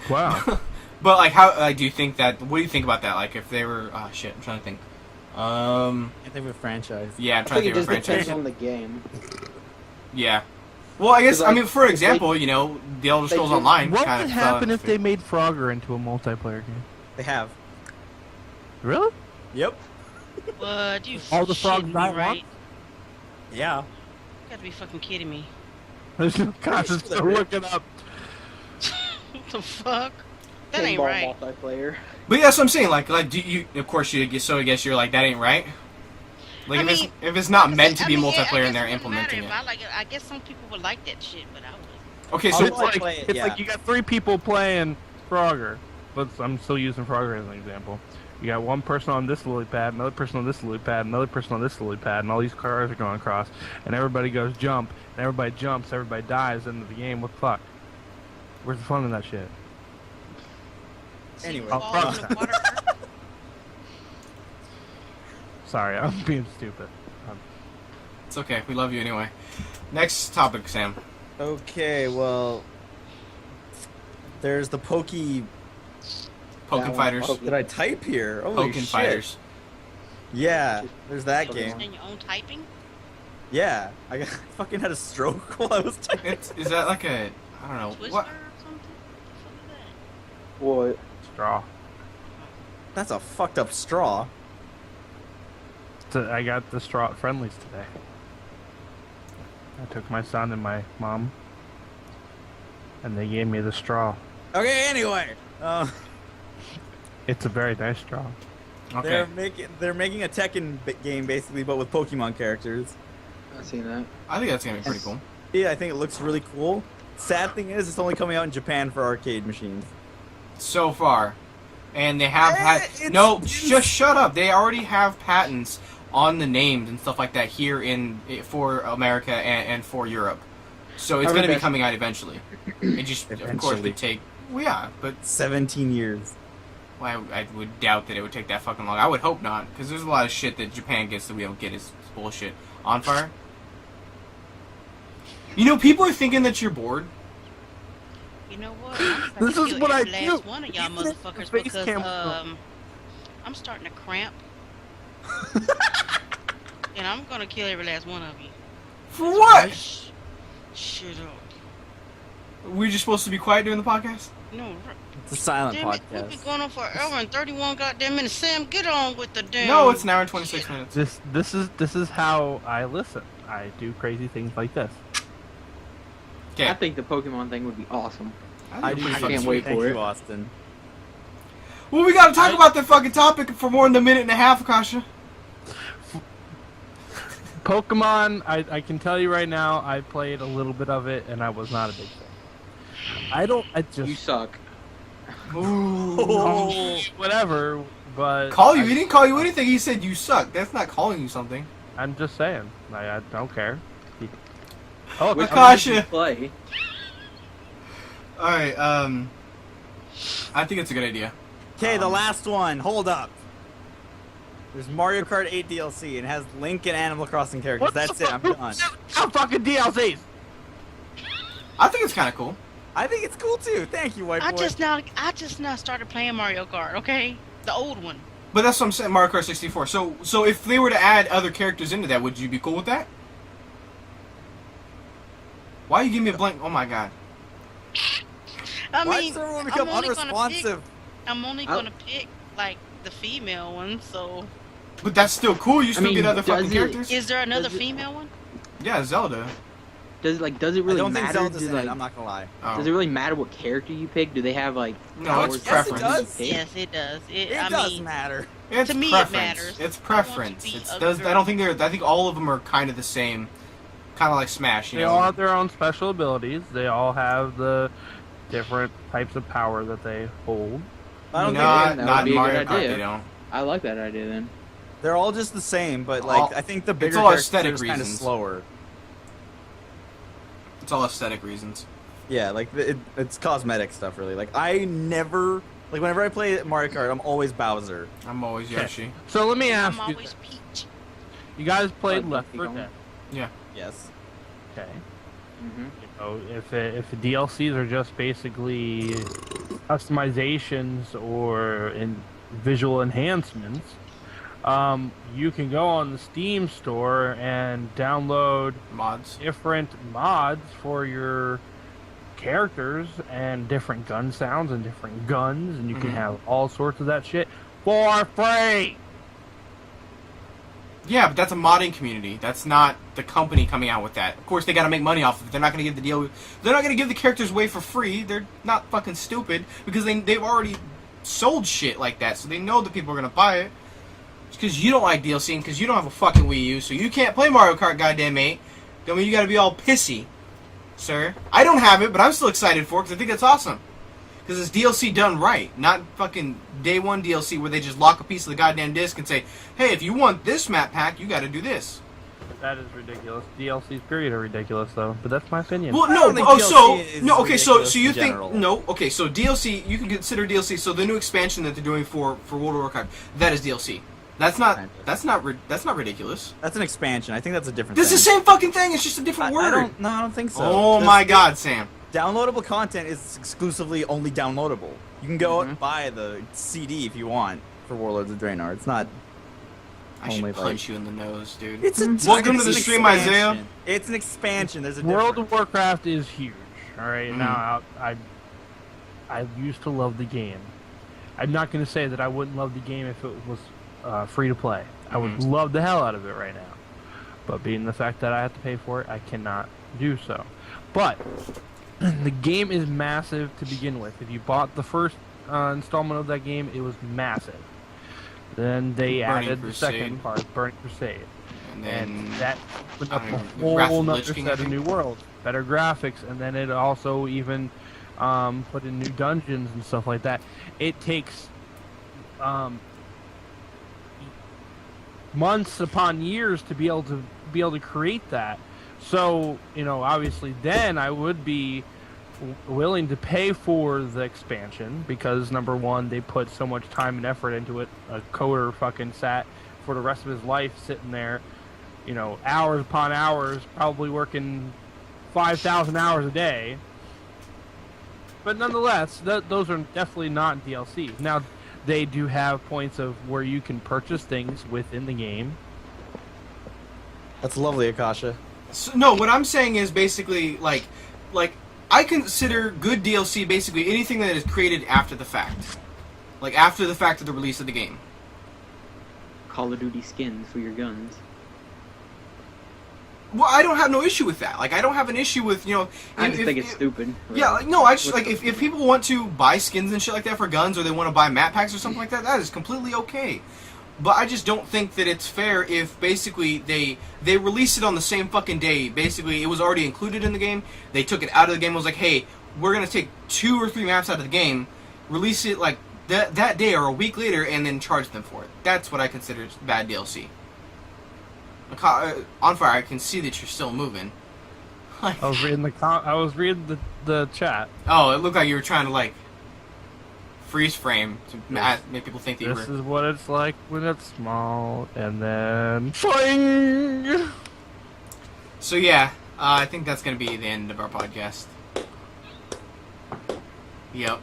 Wow. But like, how do you think that? What do you think about that? Like, if they were, I'm trying to think. I think of a franchise. Yeah, I'm I trying think to it think just of a depends franchise. on the game. Yeah. Well, I guess 'Cause, like, for if example, The Elder they Scrolls did- Online. What kind would of happen if they made Frogger into a multiplayer game? They have. Really? Yep. What? You All the shitting frogs me, I want? right? Yeah. You gotta be fucking kidding me. God, it's still looking up. What the fuck? That ain't Pinball right. multiplayer. But yeah, that's what I'm saying. Like, do you? Of course, I guess you're like that ain't right. Like, I if it's not meant to be yeah, I multiplayer and guess they're it wouldn't matter implementing if it. I like it. I guess some people would like that shit, but I would. Okay, I'll so It's like like play it, it's yeah. like you got 3 people playing Frogger, but I'm still using Frogger as an example. You got one person on this lily pad, another person on this lily pad, another person on this lily pad, and all these cars are going across, and everybody goes jump, and everybody jumps, everybody dies, into the game. What the fuck? Where's the fun in that shit? Anyway. Fall in the water. Sorry, I'm being stupid. it's okay. We love you anyway. Next topic, Sam. Okay, well, there's the Pokken one, Fighters. Pokken. Did I type here? Holy Pokken shit. Fighters. Yeah, there's that Pokemon. game. And your own typing. Yeah, I fucking had a stroke while I was typing. Is that like a... I don't know. Twister What? or something? What the fuck is that? What? Straw. That's a fucked up straw. I got the straw at Friendlies today. I took my son and my mom, and they gave me the straw. Okay, anyway. It's a very nice straw. Okay. They're making a Tekken game basically, but with Pokemon characters. I've seen that. I think that's gonna be pretty cool. Yeah, I think it looks really cool. Sad thing is, it's only coming out in Japan for arcade machines. So far. And they have it's- No, just shut up. They already have patents on the names and stuff like that here for America and for Europe. So it's I going to be read that- coming out eventually. It just, of course, Eventually. would take... Well, yeah, but 17 years. well, I would doubt that it would take that fucking long. I would hope not, because there's a lot of shit that Japan gets that we don't get is bullshit. On fire? You know, people are thinking that you're bored. You know what? I'm This is what I every last do. one of y'all Even if the motherfuckers face because cam- I'm starting to cramp. And I'm gonna kill every last one of you. For what? Shut up. We're just supposed to be quiet during the podcast? No, It's a silent damn it, we've podcast. been going on for forever and 31 goddamn minutes. Sam, get on with the damn. No, it's an hour and 26 minutes. This is how I listen. I do crazy things like this. Okay. I think the Pokemon thing would be awesome. I do. I can't wait Thank for you, it. Austin. Well, we gotta talk about that fucking topic for more than a minute and a half, Akasha. Pokemon, I can tell you right now, I played a little bit of it, and I was not a big fan. I You just... suck. Ooh. Whatever, but... Call you? He didn't call you anything. He said you suck. That's not calling you something. I'm just saying. I don't care. Oh, Which Akasha. one did you play? Alright, I think it's a good idea. Okay, the last one. Hold up. There's Mario Kart 8 DLC and it has Link and Animal Crossing characters. What That's the it. I'm fuck? done. I'm fucking DLCs! I think it's kind of cool. I think it's cool too. Thank you, white boy. I just now started playing Mario Kart, okay? The old one. But that's what I'm saying, Mario Kart 64. So if they were to add other characters into that, would you be cool with that? Why you give me a blank? Oh my god. I Why mean, does everyone become I'm only gonna unresponsive? I'm only I'll- gonna pick like the female one. So, But that's still cool. You still mean, get other does fucking it- characters. is there another Does it- female one? Yeah, Zelda. Does it I really don't think matter? Zelda's Do, in it. like, I'm not gonna lie. Oh. Does it really matter what character you pick? Do they have like No, powers it's that preference. you Yes, it pick? Yes, it does. It I does mean, matter. It's To me, it preference. matters. It's I preference. want to be It's a does. I girl. don't think they're. I think all of them are kind of the same. Kind of like Smash. You They know. all have their own special abilities. They all have the different types of power that they hold. I don't not think that not would be a Mario good Kart. idea. They don't. I like that idea then. they're all just the same, but like All- I think the it's bigger all characters aesthetic are kind of reasons. slower. It's all aesthetic reasons. Yeah, like it's cosmetic stuff really. Like I never like whenever I play Mario Kart, I'm always Bowser. I'm always Yoshi. So let me ask I'm you, always Peach. you guys played Like Left 4 Donkey Dead. Yes. Okay. Mm-hmm. You know, if the DLCs are just basically customizations or visual enhancements, you can go on the Steam store and download Mods. different mods for your characters and different gun sounds and different guns, and you can Mhm. have all sorts of that shit for free. Yeah, but that's a modding community. That's not the company coming out with that. Of course, they got to make money off of it. They're not going to give the deal. They're not going to give the characters away for free. They're not fucking stupid because they've already sold shit like that, so they know that people are going to buy it. because you don't like DLC and because you don't have a fucking Wii U, so you can't play Mario Kart goddamn 8. I mean, you gotta be all pissy, sir. I don't have it, but I'm still excited for it because I think that's awesome. Because it's DLC done right, not fucking day one DLC where they just lock a piece of the goddamn disc and say, hey, if you want this map pack, you gotta do this. That is ridiculous. DLCs period are ridiculous though, but that's my opinion. Well, I no, don't think oh, DLC so is no, okay, so ridiculous you in think general. no, okay, so DLC you can consider DLC. So the new expansion that they're doing for World of Warcraft, that is DLC. That's not ridiculous. That's an expansion. I think that's a different This thing. is the same fucking thing. It's just a different word. I don't think so. Oh my God, Sam. Downloadable content is exclusively only downloadable. You can go out and buy the CD if you want for Warlords of Draenor. It's not. I should only punch you in the nose, dude. It's a Welcome it's to the an stream, expansion. Isaiah. It's an expansion. There's a World difference. of Warcraft is huge. All right, now I used to love the game. I'm not going to say that I wouldn't love the game if it was free to play. I would love the hell out of it right now. But being the fact that I have to pay for it, I cannot do so. But the game is massive to begin with. If you bought the first installment of that game, it was massive. Then they added the second part, Burning Crusade. And that opened up a Wrath whole of the nother Lich King, set I of think. new worlds, better graphics, and then it also even put in new dungeons and stuff like that. It takes months upon years to be able to create that. So, you know, obviously then I would be willing to pay for the expansion because number one, they put so much time and effort into it. A coder fucking sat for the rest of his life sitting there, you know, hours upon hours, probably working 5,000 hours a day. But nonetheless, those are definitely not DLCs. Now, they do have points of where you can purchase things within the game. That's lovely, Akasha. So, no, what I'm saying is basically like I consider good DLC basically anything that is created after the fact, like after the fact of the release of the game. Call of Duty skins for your guns. Well, I don't have no issue with that. Like, I don't have an issue with, you know... I just think it's stupid. Yeah, like, no, I just, like, if people want to buy skins and shit like that for guns, or they want to buy map packs or something like that, that is completely okay. But I just don't think that it's fair if, basically, they release it on the same fucking day. Basically, it was already included in the game. They took it out of the game. It was like, hey, we're going to take 2 or 3 maps out of the game, release it, like, that day or a week later, and then charge them for it. That's what I consider bad DLC. On fire, I can see that you're still moving. Like, I was reading the chat. oh, it looked like you were trying to like freeze frame to make people think that you were. This is what it's like when it's small, and then fling. So yeah, I think that's gonna be the end of our podcast. Yep.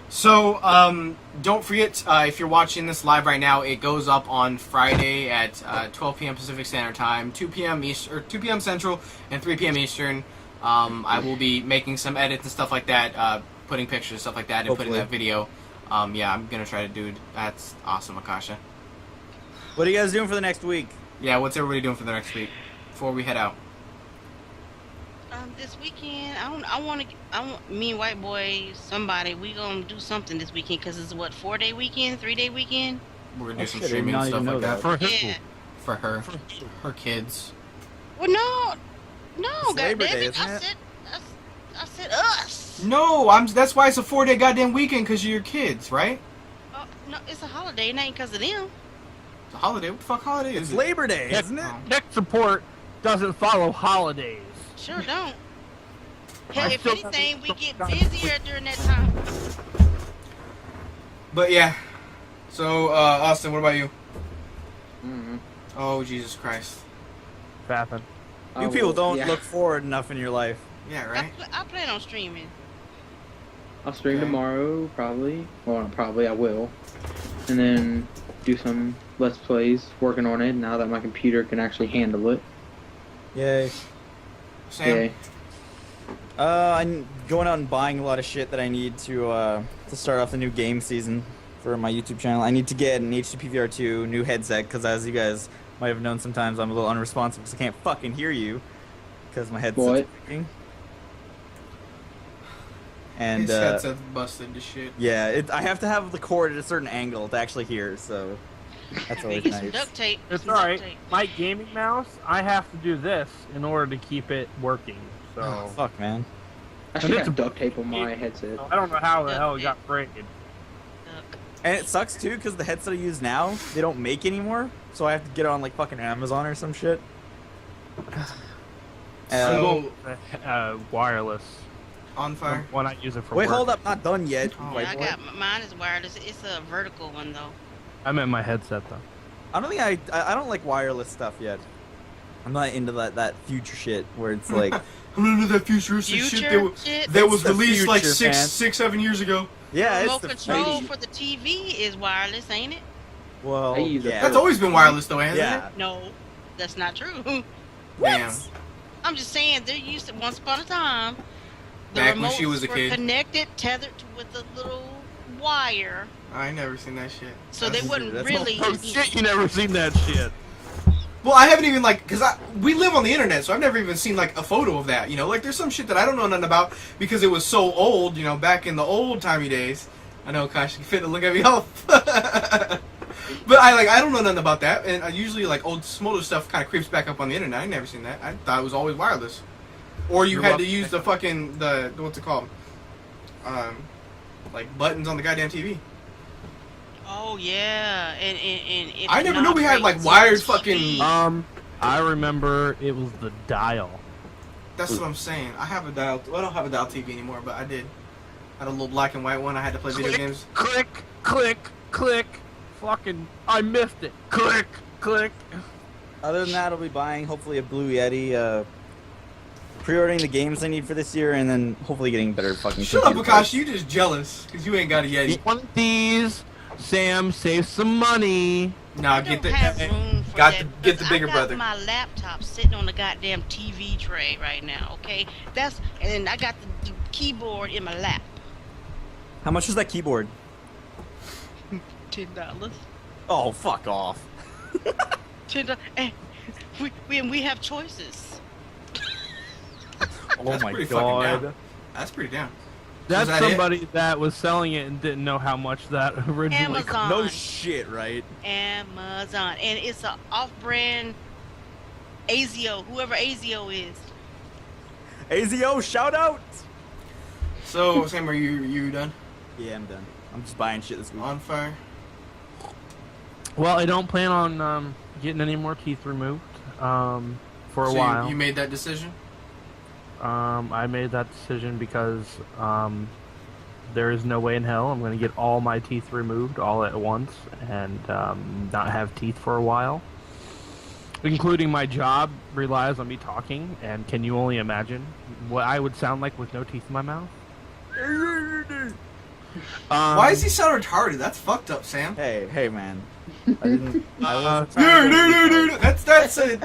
So, don't forget, if you're watching this live right now, it goes up on Friday at 12 p.m. Pacific Standard Time, 2 p.m. Eastern, or 2 p.m. Central, and 3 p.m. Eastern. I will be making some edits and stuff like that, putting pictures and stuff like that, and putting that video. Yeah, I'm gonna try to do. That's awesome, Akasha. What are you guys doing for the next week? Yeah, what's everybody doing for the next week before we head out? This weekend, I want me and White Boy, somebody, we gonna do something this weekend because it's what, 4-day weekend, 3-day weekend? We're gonna do some shit, I did streaming not and stuff even like know that. that. For Yeah. For her kids. Well, no, It's Labor Day, goddammit, isn't it? I said us. No, that's why it's a 4-day goddamn weekend because of your kids, right? Oh, no, it's a holiday. It ain't because of them. It's a holiday. What the fuck holiday is It's it? Labor Day, isn't it? Tech support doesn't follow holidays. Sure don't. Hell, if still- anything, we get busier during that time. But yeah. So, Austin, what about you? Mm-hmm. Oh, Jesus Christ. Fapping. You people don't look forward enough in your life. Yeah, right? I plan on streaming. I'll stream Okay. tomorrow, probably. Well, not probably, I will. And then do some Let's Plays, working on it now that my computer can actually handle it. Yay. Sam? Yay. I'm going out and buying a lot of shit that I need to start off the new game season for my YouTube channel. I need to get an HD PVR2 new headset because, as you guys might have known, sometimes I'm a little unresponsive because I can't fucking hear you because my headset's What? working. And His headset's busted to shit. yeah, I have to have the cord at a certain angle to actually hear. So that's always Get some nice. duct tape. It's some duct alright. tape. My gaming mouse, I have to do this in order to keep it working. So Oh, fuck, man. I And should it's have a- duct tape on my headset. I don't know how the hell it got breaked. Duck. And it sucks too because the headset I use now they don't make anymore, so I have to get it on like fucking Amazon or some shit. So- Wireless. On fire. When I use it for Wait, work. hold up, not done yet. Oh, White I boy. got mine is wireless. It's a vertical one though. I meant my headset though. I don't think I don't like wireless stuff yet. I'm not into that future shit where it's like I'm into that futuristic shit Future shit. that was It's the released like future, man. 7 years ago. yeah, it's Remote the control future. for the TV is wireless, ain't it? Well, I use it. yeah. That's always been wireless though, hasn't Yeah. No, that's not true. it? Damn. I'm just saying there used to once upon a time. The Back when remotes she was a were kid. connected, tethered with a little wire, I ain't never seen that shit. so they wouldn't that's really. Oh shit! You never seen that shit. Well, I haven't even like, cause we live on the internet, so I've never even seen like a photo of that. You know, like there's some shit that I don't know nothing about because it was so old. You know, back in the old timey days. I know, Kash, you fit to look at me off. But I don't know nothing about that, and I usually like old Smolders stuff kind of creeps back up on the internet. I never seen that. I thought it was always wireless, or you You're had to welcome. use the fucking what's it called, like buttons on the goddamn TV. Oh yeah, and if I never not knew we had, like, rates wired TV. fucking- I remember it was the dial. That's what I'm saying. I have a dial. Well, I don't have a dial TV anymore, but I did. I had a little black and white one. I had to play video games. Click, click, click. Fucking, I missed it. Click, click. Other than that, I'll be buying hopefully a Blue Yeti, pre-ordering the games I need for this year, and then hopefully getting better fucking. Shut up, computer Akash. parts. You just jealous because you ain't got a Yeti. Get one of these. Sam, save some money. Nah, I get don't have the. room for got that the- get the because bigger I got brother. my laptop sitting on the goddamn TV tray right now. Okay, and I got the keyboard in my lap. How much was that keyboard? $10. Oh, fuck off. $10. And we have choices. Oh That's my pretty fucking god. down. That's pretty down. That's that it? somebody that was selling it and didn't know how much that originally Amazon. No shit, right? Amazon, and it's a off-brand ASIO. Whoever ASIO is. AZO, shout out! So, Sam, are you done? Yeah, I'm done. I'm just buying shit this week. On fire. Well, I don't plan on getting any more teeth removed for a So while. you made that decision? I made that decision because there is no way in hell I'm going to get all my teeth removed all at once and not have teeth for a while. Including my job relies on me talking, and can you only imagine what I would sound like with no teeth in my mouth? Why does he sound retarded? That's fucked up, Sam. Hey, man. I didn't. I wasn't trying to- That's it.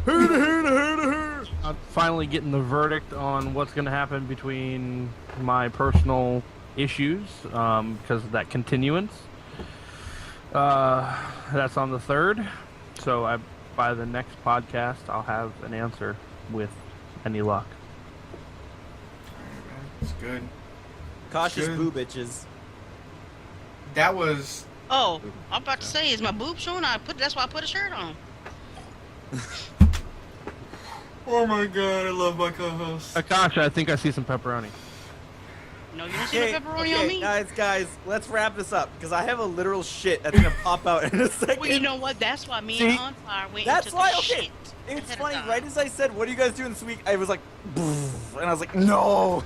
I'm finally getting the verdict on what's going to happen between my personal issues because of that continuance. That's on the 3rd, so by the next podcast I'll have an answer with any luck. It's good. Cautious Good. boo bitches. That was. Oh, I'm about to say, is my boob showing? That's why I put a shirt on. Oh my god, I love my co-host. Akasha, I think I see some pepperoni. No, you don't see the pepperoni on me. Guys, let's wrap this up because I have a literal shit that's gonna pop out in a second. Well, you know what? That's why me See? and On Fire went That's and took why. a Okay, shit. it's ahead of funny. time. Right as I said, "What are you guys doing this week?" I was like, "Pfft," and I was like, "No,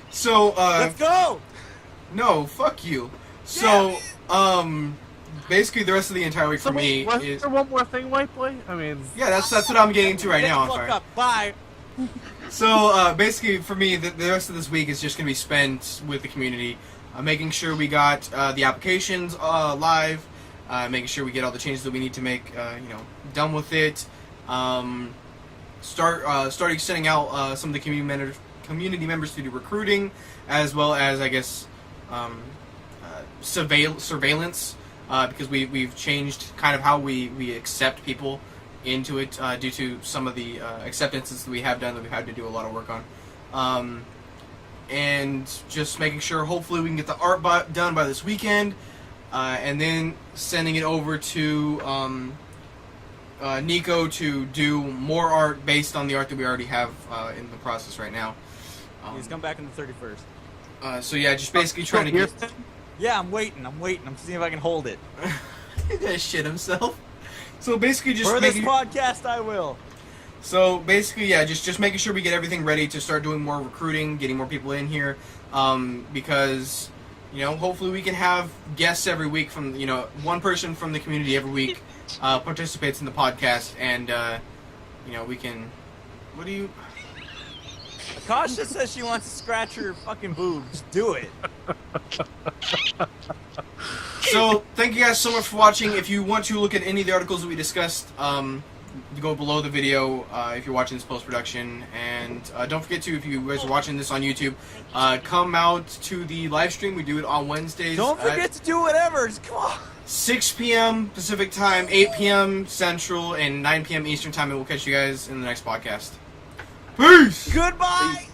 So, let's go." no, fuck you. So, basically the rest of the entire week for me was is. there one more thing, White Boy? I mean, Yeah, that's what I'm getting to right Get now. the On fuck fire. up. Bye. So basically, for me, the rest of this week is just going to be spent with the community, making sure we got the applications live, making sure we get all the changes that we need to make, done with it. Starting sending out some of the community members to do recruiting, as well as I guess surveillance, because we've changed kind of how we accept people into it due to some of the acceptances that we have done that we've had to do a lot of work on. and just making sure hopefully we can get the art done by this weekend, and then sending it over to Nico to do more art based on the art that we already have in the process right now. He's come back on the 31st. So yeah, just basically trying to get... Yeah, I'm waiting. I'm seeing if I can hold it. He gonna shit himself. So basically just For this podcast, I will. So basically, yeah, just making sure we get everything ready to start doing more recruiting, getting more people in here, because, you know, hopefully we can have guests every week from, you know, one person from the community every week participates in the podcast, and, you know, we can... What do you... Kasha says she wants to scratch her fucking boobs. Do it. So, thank you guys so much for watching. If you want to look at any of the articles that we discussed, go below the video if you're watching this post-production. And don't forget to, if you guys are watching this on YouTube, come out to the live stream. We do it on Wednesdays. Don't forget to do whatever. Just come on. 6 p.m. Pacific Time, 8 p.m. Central, and 9 p.m. Eastern Time. And we'll catch you guys in the next podcast. Peace! Goodbye!